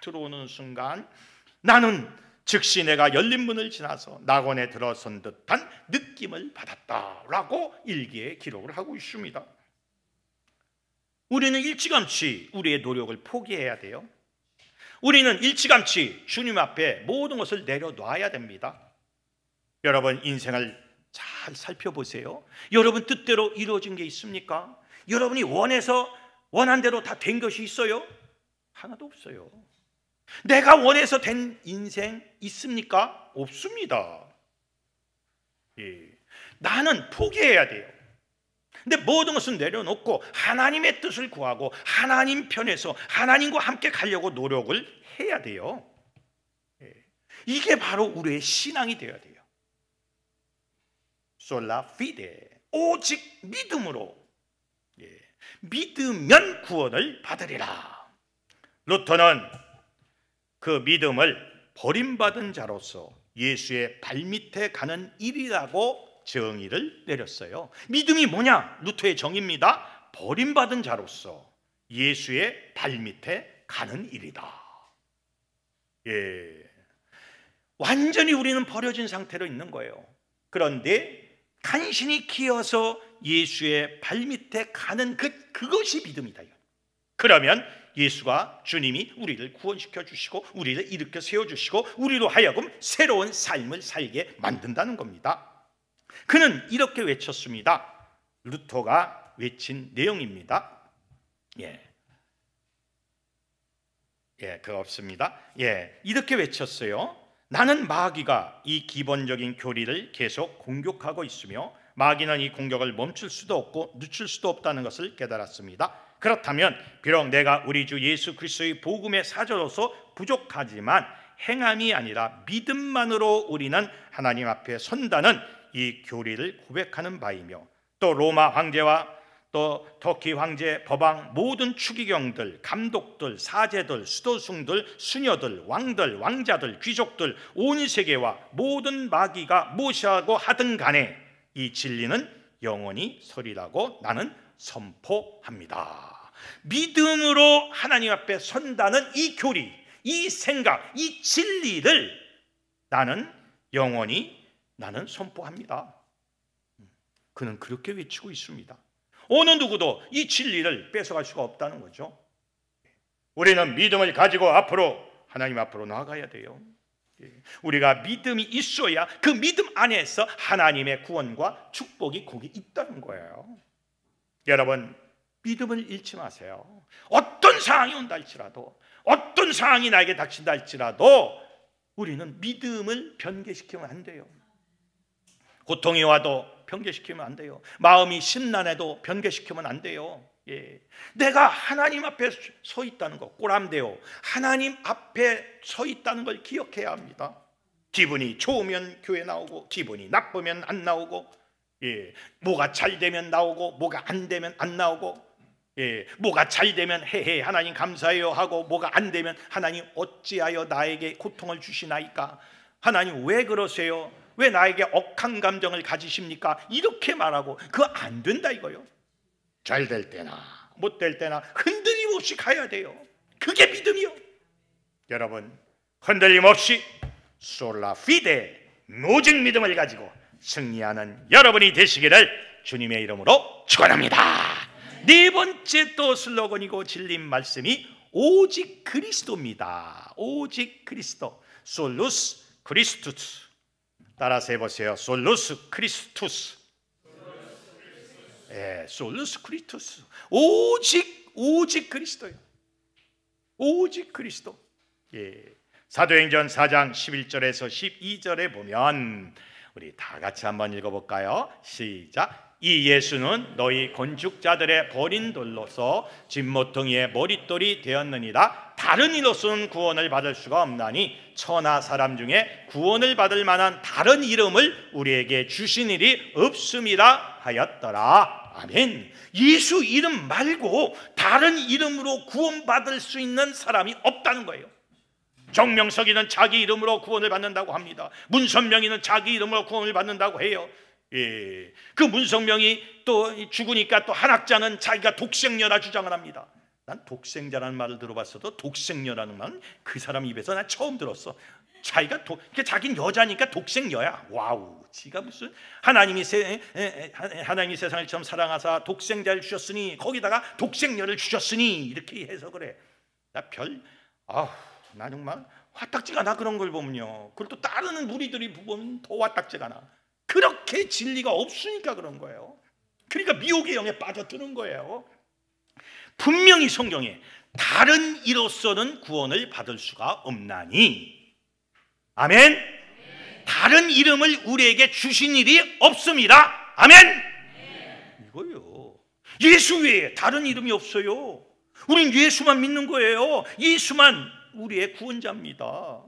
들어오는 순간 나는 즉시 내가 열린 문을 지나서 낙원에 들어선 듯한 느낌을 받았다라고 일기에 기록을 하고 있습니다. 우리는 일찌감치 우리의 노력을 포기해야 돼요. 우리는 일찌감치 주님 앞에 모든 것을 내려놔야 됩니다. 여러분 인생을 잘 살펴보세요. 여러분 뜻대로 이루어진 게 있습니까? 여러분이 원한 대로 다 된 것이 있어요? 하나도 없어요. 내가 원해서 된 인생 있습니까? 없습니다. 나는 포기해야 돼요. 근데 모든 것은 내려놓고 하나님의 뜻을 구하고 하나님 편에서 하나님과 함께 가려고 노력을 해야 돼요. 이게 바로 우리의 신앙이 되어야 돼요. 솔라 피데. 오직 믿음으로, 믿으면 구원을 받으리라. 루터는 그 믿음을 버림받은 자로서 예수의 발밑에 가는 일이라고 정의를 내렸어요. 믿음이 뭐냐? 루터의 정의입니다. 버림받은 자로서 예수의 발밑에 가는 일이다. 완전히 우리는 버려진 상태로 있는 거예요. 그런데 간신히 기어서 예수의 발밑에 가는 그것이 믿음이다. 그러면 예수가, 주님이 우리를 구원시켜 주시고 우리를 일으켜 세워주시고 우리로 하여금 새로운 삶을 살게 만든다는 겁니다. 그는 이렇게 외쳤습니다. 루터가 외친 내용입니다. 그거 없습니다. 이렇게 외쳤어요. 나는 마귀가 이 기본적인 교리를 계속 공격하고 있으며 마귀는 이 공격을 멈출 수도 없고 늦출 수도 없다는 것을 깨달았습니다. 그렇다면 비록 내가 우리 주 예수 그리스도의 복음의 사자로서 부족하지만 행함이 아니라 믿음만으로 우리는 하나님 앞에 선다는 이 교리를 고백하는 바이며, 또 로마 황제와 또 터키 황제, 법왕, 모든 추기경들, 감독들, 사제들, 수도승들, 수녀들, 왕들, 왕자들, 귀족들, 온 세계와 모든 마귀가 무엇이라고 하든 간에 이 진리는 영원히 서리라고 나는 선포합니다. 믿음으로 하나님 앞에 선다는 이 교리, 이 생각, 이 진리를 나는 영원히 선포합니다. 그는 그렇게 외치고 있습니다. 어느 누구도 이 진리를 뺏어갈 수가 없다는 거죠. 우리는 믿음을 가지고 앞으로 하나님 앞으로 나아가야 돼요. 우리가 믿음이 있어야 그 믿음 안에서 하나님의 구원과 축복이 거기 있다는 거예요. 여러분, 믿음을 잃지 마세요. 어떤 상황이 온다 할지라도, 어떤 상황이 나에게 닥친다 할지라도 우리는 믿음을 변개시키면 안 돼요. 고통이 와도 변개시키면 안 돼요. 마음이 심란해도 변개시키면 안 돼요. 내가 하나님 앞에 서 있다는 거, 꼬람대요. 하나님 앞에 서 있다는 걸 기억해야 합니다. 기분이 좋으면 교회 나오고 기분이 나쁘면 안 나오고, 뭐가 잘 되면 나오고 뭐가 안 되면 안 나오고, 뭐가 잘 되면 헤헤 하나님 감사해요 하고, 뭐가 안 되면 하나님 어찌하여 나에게 고통을 주시나이까, 하나님 왜 그러세요, 왜 나에게 억한 감정을 가지십니까, 이렇게 말하고 그거 안 된다 이거요. 잘 될 때나 못 될 때나 흔들림 없이 가야 돼요. 그게 믿음이요. 여러분, 흔들림 없이 솔라 피데, 오직 믿음을 가지고 승리하는 여러분이 되시기를 주님의 이름으로 축원합니다. 네 번째 또 슬로건이고 진리 말씀이 오직 그리스도입니다. 오직 그리스도, 솔루스 크리스투스. 따라서 해보세요. 솔루스 크리스투스. 솔루스 크리스투스. 오직 그리스도요. 오직 그리스도. 사도행전 4장 11절에서 12절에 보면 우리 다 같이 한번 읽어볼까요? 시작. 이 예수는 너희 건축자들의 버린 돌로서 진모퉁이의 머릿돌이 되었느니라. 다른 이로서는 구원을 받을 수가 없나니 천하 사람 중에 구원을 받을 만한 다른 이름을 우리에게 주신 일이 없음이라 하였더라. 아멘. 예수 이름 말고 다른 이름으로 구원받을 수 있는 사람이 없다는 거예요. 정명석이는 자기 이름으로 구원을 받는다고 합니다. 문선명이는 자기 이름으로 구원을 받는다고 해요. 그 문성명이 또 죽으니까 또 한학자는 자기가 독생녀라 주장을 합니다. 난 독생자라는 말을 들어봤어도 독생녀라는 말은 그 사람 입에서 난 처음 들었어. 자기는 여자니까 독생녀야. 와우, 지가 무슨 하나님이 세상을 처음 사랑하사 독생자를 주셨으니 거기다가 독생녀를 주셨으니 이렇게 해석을 해. 나 정말 화딱지가 나, 그런 걸 보면요. 그걸 또 따르는 무리들이 보면 더 화딱지가 나. 그렇게 진리가 없으니까 그런 거예요. 그러니까 미혹의 영에 빠져드는 거예요. 분명히 성경에 다른 이로서는 구원을 받을 수가 없나니, 아멘. 다른 이름을 우리에게 주신 일이 없습니다. 아멘. 이거요. 예수 외에 다른 이름이 없어요. 우린 예수만 믿는 거예요. 예수만 우리의 구원자입니다.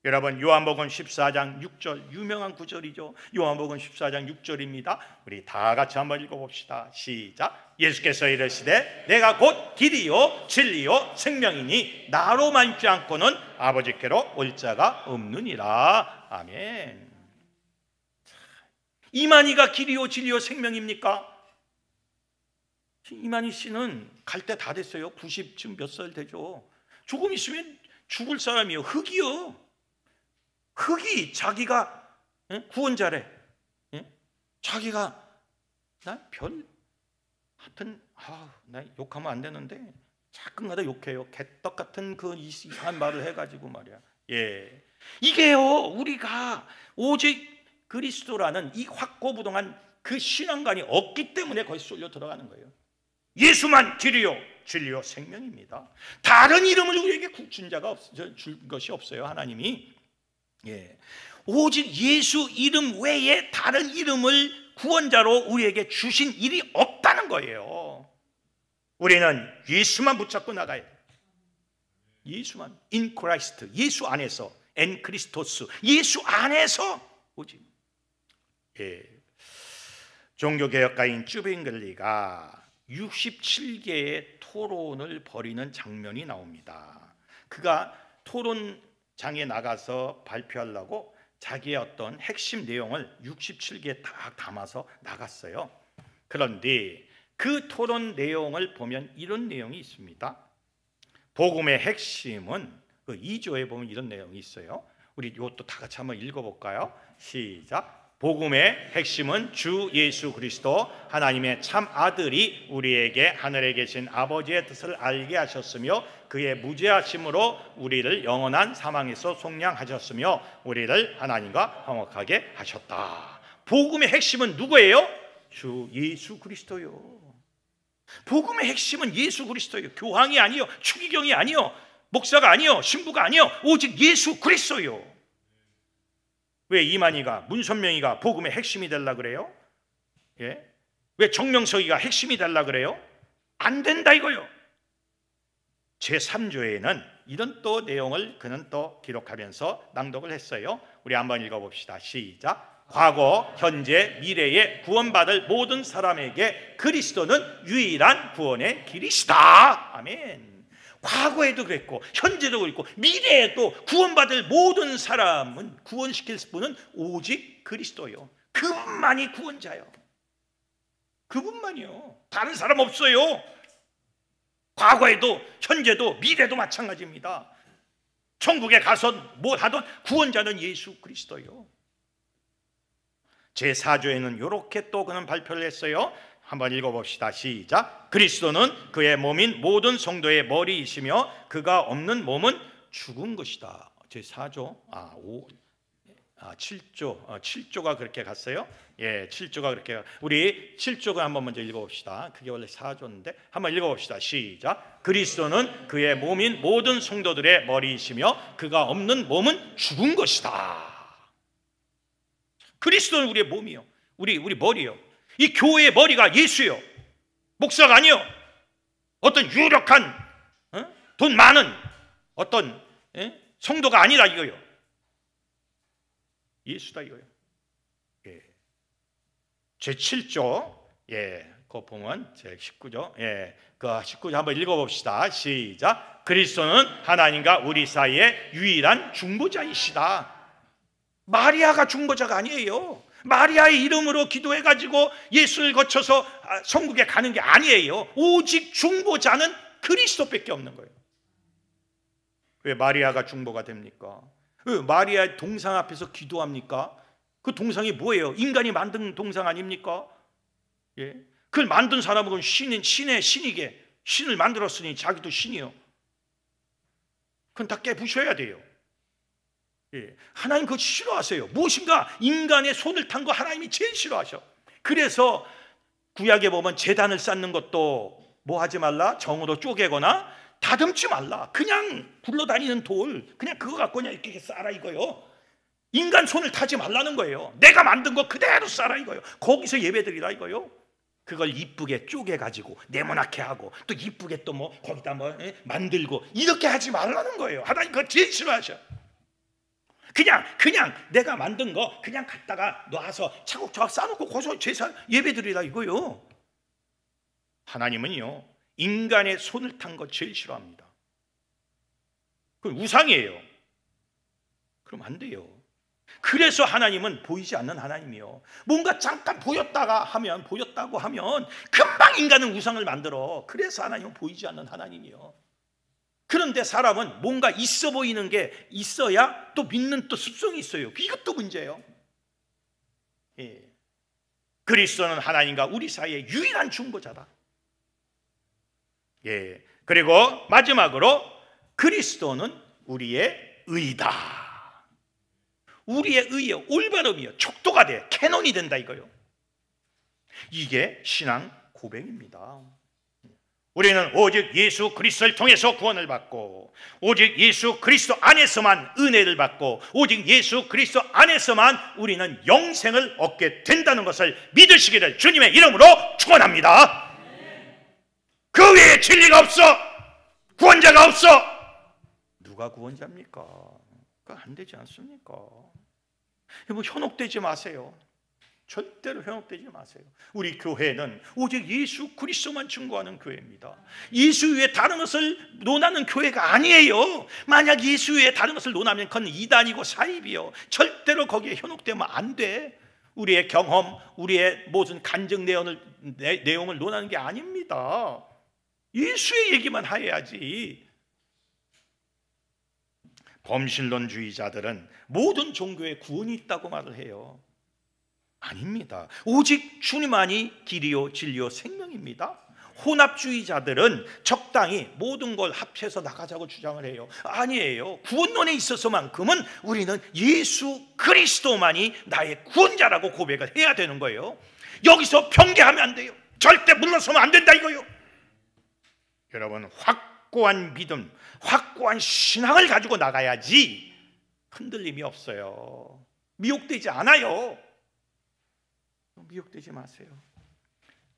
여러분, 요한복음 14장 6절, 유명한 구절이죠. 요한복음 14장 6절입니다. 우리 다 같이 한번 읽어봅시다. 시작. 예수께서 이르시되 내가 곧 길이요 진리요 생명이니 나로 만지 않고는 아버지께로 올 자가 없느니라. 아멘. 이만희가 길이요 진리요 생명입니까? 이만희 씨는 갈 때 다 됐어요. 90 지금 몇 살 되죠. 조금 있으면 죽을 사람이요. 흙이요. 흙이 자기가 구원자래. 자기가 나 별 하여튼 나 욕하면 안 되는데 가끔가다 욕해요. 개떡 같은 그 이상한 말을 해가지고 말이야. 예, 이게요, 우리가 오직 그리스도라는 이 확고부동한 그 신앙관이 없기 때문에 거기 쏠려 들어가는 거예요. 예수만 길이요 진리요 생명입니다. 다른 이름을 우리에게 준 자가 줄 것이 없어요. 하나님이. 예, 오직 예수 이름 외에 다른 이름을 구원자로 우리에게 주신 일이 없다는 거예요. 우리는 예수만 붙잡고 나가야 돼요. 예수만, in Christ, 예수 안에서, en Christos, 예수 안에서 오직. 예, 종교개혁가인 쭈빙글리가 67개의 토론을 벌이는 장면이 나옵니다. 그가 토론장에 나가서 발표하려고 자기의 어떤 핵심 내용을 67개에 다 담아서 나갔어요. 그런데 그 토론 내용을 보면 이런 내용이 있습니다. 복음의 핵심은 그 2조에 보면 이런 내용이 있어요. 우리 이것도 다 같이 한번 읽어볼까요? 시작. 복음의 핵심은 주 예수 그리스도 하나님의 참 아들이 우리에게 하늘에 계신 아버지의 뜻을 알게 하셨으며 그의 무죄하심으로 우리를 영원한 사망에서 속량하셨으며 우리를 하나님과 화목하게 하셨다. 복음의 핵심은 누구예요? 주 예수 그리스도요. 복음의 핵심은 예수 그리스도예요. 교황이 아니요, 추기경이 아니요, 목사가 아니요, 신부가 아니요, 오직 예수 그리스도요. 왜 이만희가, 문선명이가 복음의 핵심이 되려고 그래요? 예? 왜 정명석이가 핵심이 되려고 그래요? 안 된다 이거요. 제3조에는 이런 또 내용을 그는 또 기록하면서 낭독을 했어요. 우리 한번 읽어봅시다. 시작. 과거, 현재, 미래에 구원받을 모든 사람에게 그리스도는 유일한 구원의 길이시다. 아멘. 과거에도 그랬고 현재도 그랬고 미래에도 구원받을 모든 사람은, 구원시킬 분은 오직 그리스도요. 그분만이 구원자요. 그분만이요. 다른 사람 없어요. 과거에도 현재도 미래도 마찬가지입니다. 천국에 가서 뭐 하던 구원자는 예수 그리스도요. 제4조에는 이렇게 또 그는 발표를 했어요. 한번 읽어봅시다. 시작. 그리스도는 그의 몸인 모든 성도의 머리이시며 그가 없는 몸은 죽은 것이다. 제4조 7조가 그렇게 갔어요. 예, 7조가 그렇게. 우리 7조가 한번 먼저 읽어봅시다. 그게 원래 4조인데 한번 읽어봅시다. 시작. 그리스도는 그의 몸인 모든 성도들의 머리이시며 그가 없는 몸은 죽은 것이다. 그리스도는 우리의 몸이요, 우리 머리요. 이 교회의 머리가 예수요. 목사가 아니요, 어떤 유력한 돈 많은 어떤 성도가 아니라 이거요. 예수다 이거요. 예. 제7조, 예, 그거 보면 제19조, 예, 그 19조 한번 읽어봅시다. 시작. 그리스도는 하나님과 우리 사이의 유일한 중보자이시다. 마리아가 중보자가 아니에요. 마리아의 이름으로 기도해가지고 예수를 거쳐서 천국에 가는 게 아니에요. 오직 중보자는 그리스도밖에 없는 거예요. 왜 마리아가 중보가 됩니까? 왜 마리아의 동상 앞에서 기도합니까? 그 동상이 뭐예요? 인간이 만든 동상 아닙니까? 예, 그걸 만든 사람은 신의 신이게, 신을 만들었으니 자기도 신이요. 그건 다 깨부셔야 돼요. 예, 하나님 그거 싫어하세요. 무엇인가 인간의 손을 탄 거 하나님이 제일 싫어하셔. 그래서 구약에 보면 제단을 쌓는 것도 뭐 하지 말라? 정으로 쪼개거나 다듬지 말라. 그냥 굴러다니는 돌, 그냥 그거 갖고 그냥 이렇게 쌓아라 이거요. 인간 손을 타지 말라는 거예요. 내가 만든 거 그대로 쌓아라 이거요. 거기서 예배드리라 이거요. 그걸 이쁘게 쪼개가지고 네모나게 하고 또 이쁘게 또 뭐 거기다 뭐 만들고 이렇게 하지 말라는 거예요. 하나님 그거 제일 싫어하셔. 그냥 내가 만든 거 그냥 갖다가 놔서 차곡차곡 쌓아놓고 거기서 제사 예배드리라 이거요. 하나님은요, 인간의 손을 탄 거 제일 싫어합니다. 그건 우상이에요. 그럼 안 돼요. 그래서 하나님은 보이지 않는 하나님이요, 뭔가 잠깐 보였다고 하면 금방 인간은 우상을 만들어. 그래서 하나님은 보이지 않는 하나님이요. 그런데 사람은 뭔가 있어 보이는 게 있어야 또 믿는 또 습성이 있어요. 이것도 문제예요. 예. 그리스도는 하나님과 우리 사이의 유일한 중보자다. 예. 그리고 마지막으로 그리스도는 우리의 의다. 우리의 의요, 올바름이요, 척도가 돼, 캐논이 된다 이거요. 이게 신앙 고백입니다. 우리는 오직 예수 그리스도를 통해서 구원을 받고, 오직 예수 그리스도 안에서만 은혜를 받고, 오직 예수 그리스도 안에서만 우리는 영생을 얻게 된다는 것을 믿으시기를 주님의 이름으로 축원합니다. 그 외에 진리가 없어, 구원자가 없어. 누가 구원자입니까? 그거 안 되지 않습니까? 뭐 현혹되지 마세요. 절대로 현혹되지 마세요. 우리 교회는 오직 예수 그리스도만 증거하는 교회입니다. 예수 외에 다른 것을 논하는 교회가 아니에요. 만약 예수 외에 다른 것을 논하면 그건 이단이고 사입이요. 절대로 거기에 현혹되면 안 돼. 우리의 경험, 우리의 무슨 간증 내용을 논하는 게 아닙니다. 예수의 얘기만 해야지. 범신론주의자들은 모든 종교에 구원이 있다고 말을 해요. 아닙니다. 오직 주님만이 길이요 진리요 생명입니다. 혼합주의자들은 적당히 모든 걸 합해서 나가자고 주장을 해요. 아니에요. 구원론에 있어서만큼은 우리는 예수 그리스도만이 나의 구원자라고 고백을 해야 되는 거예요. 여기서 편개하면 안 돼요. 절대 물러서면 안 된다 이거요. 여러분, 확고한 믿음, 확고한 신앙을 가지고 나가야지 흔들림이 없어요. 미혹되지 않아요. 미혹되지 마세요.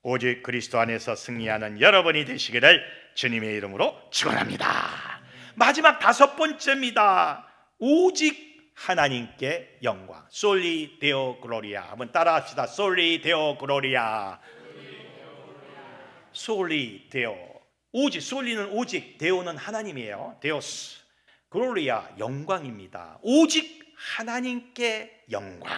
오직 그리스도 안에서 승리하는 여러분이 되시기를 주님의 이름으로 축원합니다. 마지막 5번째입니다. 오직 하나님께 영광. 솔리 데오 글로리아. 한번 따라합시다. 솔리 데오 글로리아. 솔리 데오. 오직, 솔리는 오직, 데오는 하나님이에요. 데오스. 글로리아, 영광입니다. 오직 하나님께 영광.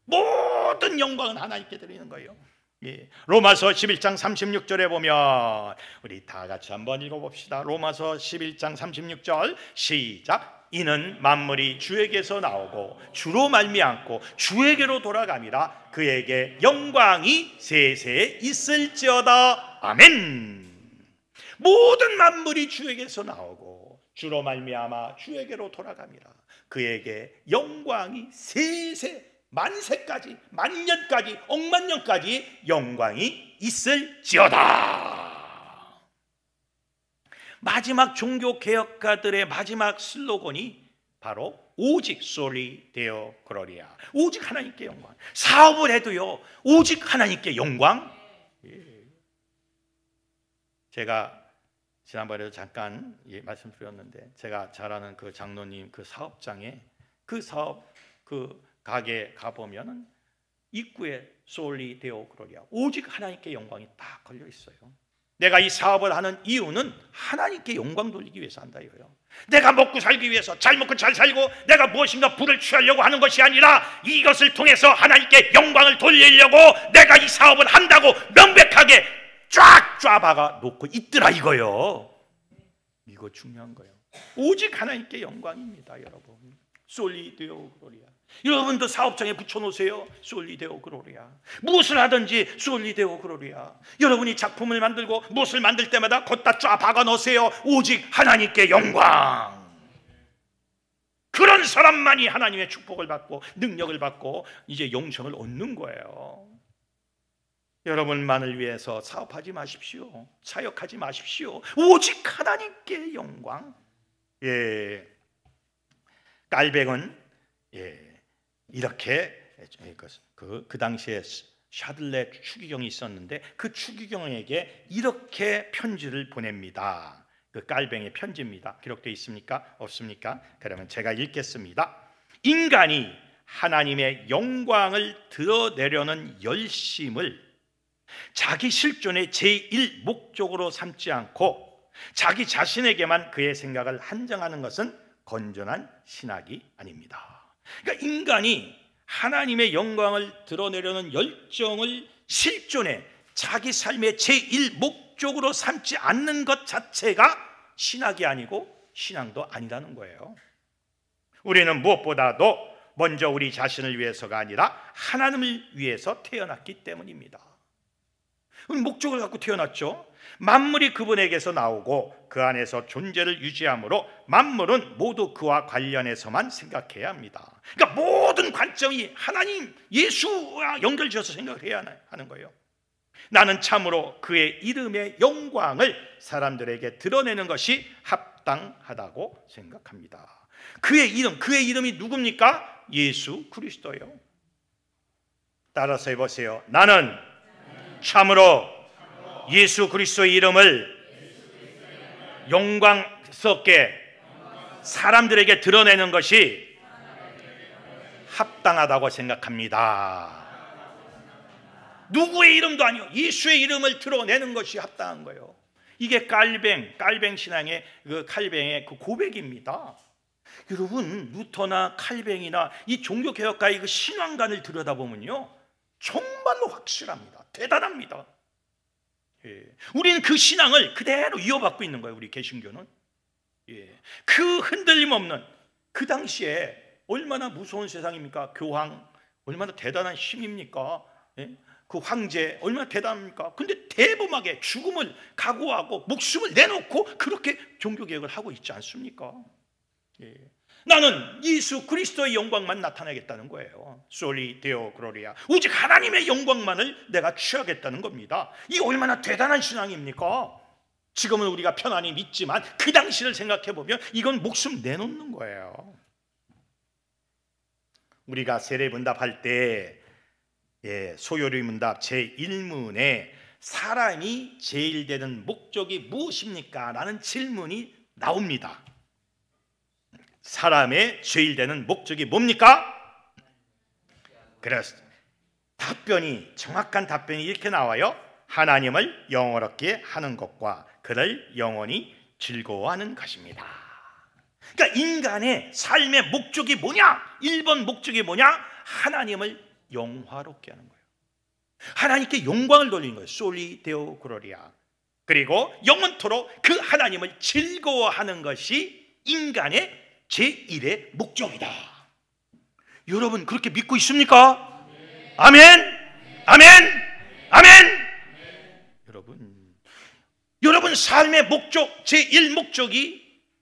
모든 영광은 하나님께 드리는 거예요. 예. 로마서 11장 36절에 보면 우리 다 같이 한번 읽어봅시다. 로마서 11장 36절 시작. 이는 만물이 주에게서 나오고 주로 말미암고 주에게로 돌아감이라 그에게 영광이 세세에 있을지어다. 아멘. 모든 만물이 주에게서 나오고 주로 말미암아 주에게로 돌아감이라 그에게 영광이 세세 만세까지 만년까지 억만년까지 영광이 있을지어다. 마지막 종교개혁가들의 마지막 슬로건이 바로 오직 솔리 데오 글로리아. 오직 하나님께 영광. 사업을 해도요 오직 하나님께 영광. 제가 지난번에도 잠깐 말씀드렸는데, 제가 잘 아는 그 장로님 그 사업장에 그 사업 그 가게 가보면은 입구에 솔리 데오 글로리아, 오직 하나님께 영광이 딱 걸려 있어요. 내가 이 사업을 하는 이유는 하나님께 영광 돌리기 위해서 한다 이거예요. 내가 먹고 살기 위해서 잘 먹고 잘 살고 내가 무엇인가 부를 취하려고 하는 것이 아니라 이것을 통해서 하나님께 영광을 돌리려고 내가 이 사업을 한다고 명백하게 쫙 박아 놓고 있더라 이거요. 이거 중요한 거예요. 오직 하나님께 영광입니다, 여러분. 솔리 데오 글로리아. 여러분도 사업장에 붙여놓으세요. 솔리 데오 글로리아. 무엇을 하든지 솔리 데오 글로리아. 여러분이 작품을 만들고 무엇을 만들 때마다 걷다 쫙 박아 놓으세요. 오직 하나님께 영광. 그런 사람만이 하나님의 축복을 받고 능력을 받고 이제 영생을 얻는 거예요. 여러분만을 위해서 사업하지 마십시오. 사역하지 마십시오. 오직 하나님께 영광. 예, 깔뱅은 이렇게 그 당시에 샤들레 추기경이 있었는데 그 추기경에게 이렇게 편지를 보냅니다. 그 깔뱅의 편지입니다. 기록되어 있습니까? 없습니까? 그러면 제가 읽겠습니다. 인간이 하나님의 영광을 드러내려는 열심을 자기 실존의 제1 목적으로 삼지 않고 자기 자신에게만 그의 생각을 한정하는 것은 건전한 신학이 아닙니다. 그러니까 인간이 하나님의 영광을 드러내려는 열정을 실존의 자기 삶의 제1 목적으로 삼지 않는 것 자체가 신학이 아니고 신앙도 아니라는 거예요. 우리는 무엇보다도 먼저 우리 자신을 위해서가 아니라 하나님을 위해서 태어났기 때문입니다. 목적을 갖고 태어났죠. 만물이 그분에게서 나오고 그 안에서 존재를 유지하므로 만물은 모두 그와 관련해서만 생각해야 합니다. 그러니까 모든 관점이 하나님, 예수와 연결지어서 생각을 해야 하는 거예요. 나는 참으로 그의 이름의 영광을 사람들에게 드러내는 것이 합당하다고 생각합니다. 그의 이름이 누굽니까? 예수 그리스도예요. 따라서 해보세요. 나는 참으로 예수 그리스도의 이름을 영광스럽게 사람들에게 드러내는 것이 합당하다고 생각합니다. 누구의 이름도 아니요, 예수의 이름을 드러내는 것이 합당한 거예요. 이게 깔뱅 신앙의 칼뱅의 고백입니다. 여러분, 루터나 칼뱅이나 이 종교개혁가의 그 신앙관을 들여다보면요, 정말로 확실합니다. 대단합니다. 예. 우리는 그 신앙을 그대로 이어받고 있는 거예요. 우리 개신교는. 예. 그 흔들림 없는, 그 당시에 얼마나 무서운 세상입니까? 교황 얼마나 대단한 힘입니까? 예? 그 황제 얼마나 대단합니까? 근데 대범하게 죽음을 각오하고 목숨을 내놓고 그렇게 종교개혁을 하고 있지 않습니까? 예. 나는 예수 그리스도의 영광만 나타내겠다는 거예요. 솔리 데오 글로리아, 오직 하나님의 영광만을 내가 취하겠다는 겁니다. 이 얼마나 대단한 신앙입니까? 지금은 우리가 편안히 믿지만 그 당시를 생각해 보면 이건 목숨 내놓는 거예요. 우리가 세례문답할 때 소요리 문답 제1문에 사람이 제일 되는 목적이 무엇입니까? 라는 질문이 나옵니다. 사람의 제일 되는 목적이 뭡니까? 그래서 정확한 답변이 이렇게 나와요. 하나님을 영원롭게 하는 것과 그를 영원히 즐거워하는 것입니다. 그러니까 인간의 삶의 목적이 뭐냐? 1번 목적이 뭐냐? 하나님을 영화롭게 하는 거예요. 하나님께 영광을 돌리는 거예요. 솔리 데오 글로리아. 그리고 영원토록 그 하나님을 즐거워하는 것이 인간의 제1의 목적이다. 여러분 그렇게 믿고 있습니까? 아멘. 아멘. 아멘. 여러분 삶의 목적, 제1 목적이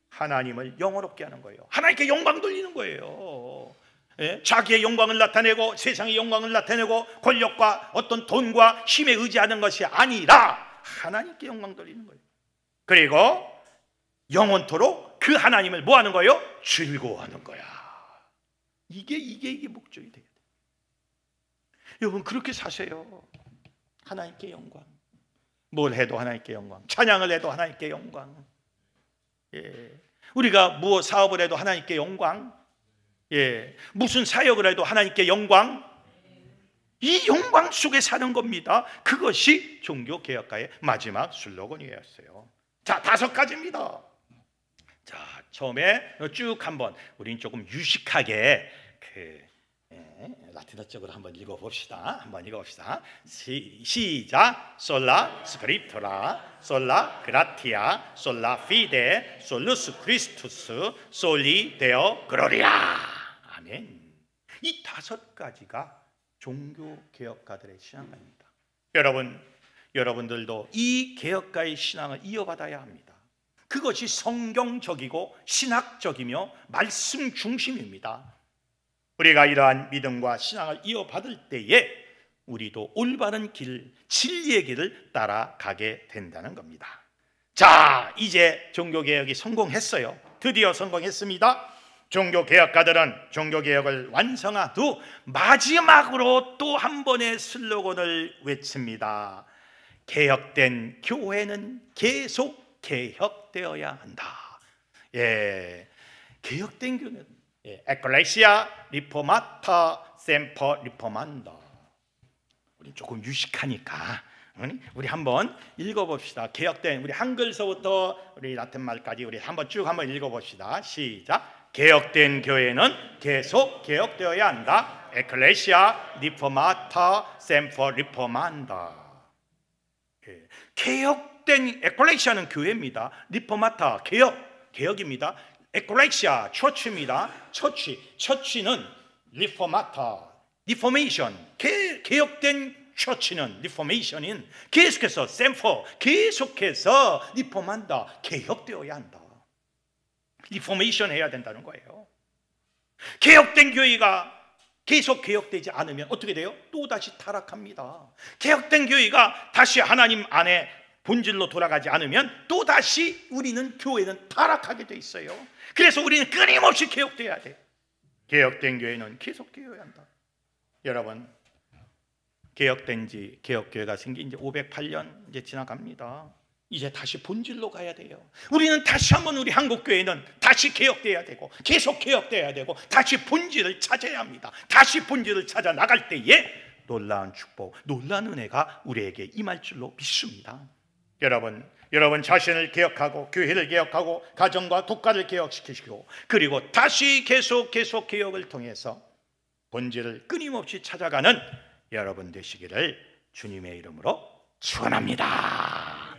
하나님을 영화롭게 하는 거예요. 하나님께 영광 돌리는 거예요. 예? 자기의 영광을 나타내고 세상의 영광을 나타내고 권력과 어떤 돈과 힘에 의지하는 것이 아니라 하나님께 영광 돌리는 거예요. 그리고 영원토록 그 하나님을 뭐 하는 거예요? 즐거워하는 거야. 이게 목적이 돼야 돼. 여러분 그렇게 사세요. 하나님께 영광. 뭘 해도 하나님께 영광. 찬양을 해도 하나님께 영광. 예. 우리가 무엇 사업을 해도 하나님께 영광. 예. 무슨 사역을 해도 하나님께 영광. 이 영광 속에 사는 겁니다. 그것이 종교개혁가의 마지막 슬로건이었어요. 자, 5가지입니다. 자, 처음에 쭉 한번 우린 조금 유식하게 라틴어 쪽으로 한번 읽어봅시다. 시작. 솔라 스크립토라, 솔라 그라티아, 솔라 피데, 솔루스 크리스투스, 솔리 데오 글로리아. 아멘. 이 5가지가 종교개혁가들의 신앙입니다. 여러분들도 이 개혁가의 신앙을 이어받아야 합니다. 그것이 성경적이고 신학적이며 말씀 중심입니다. 우리가 이러한 믿음과 신앙을 이어받을 때에 우리도 올바른 길, 진리의 길을 따라가게 된다는 겁니다. 자, 이제 종교개혁이 성공했어요. 드디어 성공했습니다. 종교개혁가들은 종교개혁을 완성한 후 마지막으로 또 한 번의 슬로건을 외칩니다. 개혁된 교회는 계속 개혁되어야 한다. 예, 개혁된 교회는 에클레시아 리포마타 셈퍼 리포만다. 우리 조금 유식하니까 우리 한번 읽어봅시다. 개혁된 우리 한글서부터 우리 라틴 말까지 우리 한번 쭉 한번 읽어봅시다. 시작. 개혁된 교회는 계속 개혁되어야 한다. 에클레시아 리포마타 셈퍼 리포만다. 개혁된 에클레시아는 교회입니다. 리포마타 개혁입니다. 에클레시아 처치입니다. 처치는 리포마타 리포메이션 개혁된 처치는 리포메이션인 계속해서 셈퍼 계속해서 리포만다 개혁되어야 한다. 리포메이션 해야 된다는 거예요. 개혁된 교회가 계속 개혁되지 않으면 어떻게 돼요? 또다시 타락합니다. 개혁된 교회가 다시 하나님 안에 본질로 돌아가지 않으면 또다시 우리는 교회는 타락하게 돼 있어요. 그래서 우리는 끊임없이 개혁돼야 돼. 개혁된 교회는 계속 되어야 한다. 여러분, 개혁교회가 생긴 지 508년 이제 지나갑니다. 이제 다시 본질로 가야 돼요. 우리는 다시 한번 우리 한국교회는 다시 개혁돼야 되고 계속 개혁돼야 되고 다시 본질을 찾아야 합니다. 다시 본질을 찾아 나갈 때에 놀라운 축복, 놀라운 은혜가 우리에게 임할 줄로 믿습니다. 여러분 자신을 개혁하고 교회를 개혁하고 가정과 국가를 개혁시키시고 그리고 다시 계속 개혁을 통해서 본질을 끊임없이 찾아가는 여러분 되시기를 주님의 이름으로 축원합니다.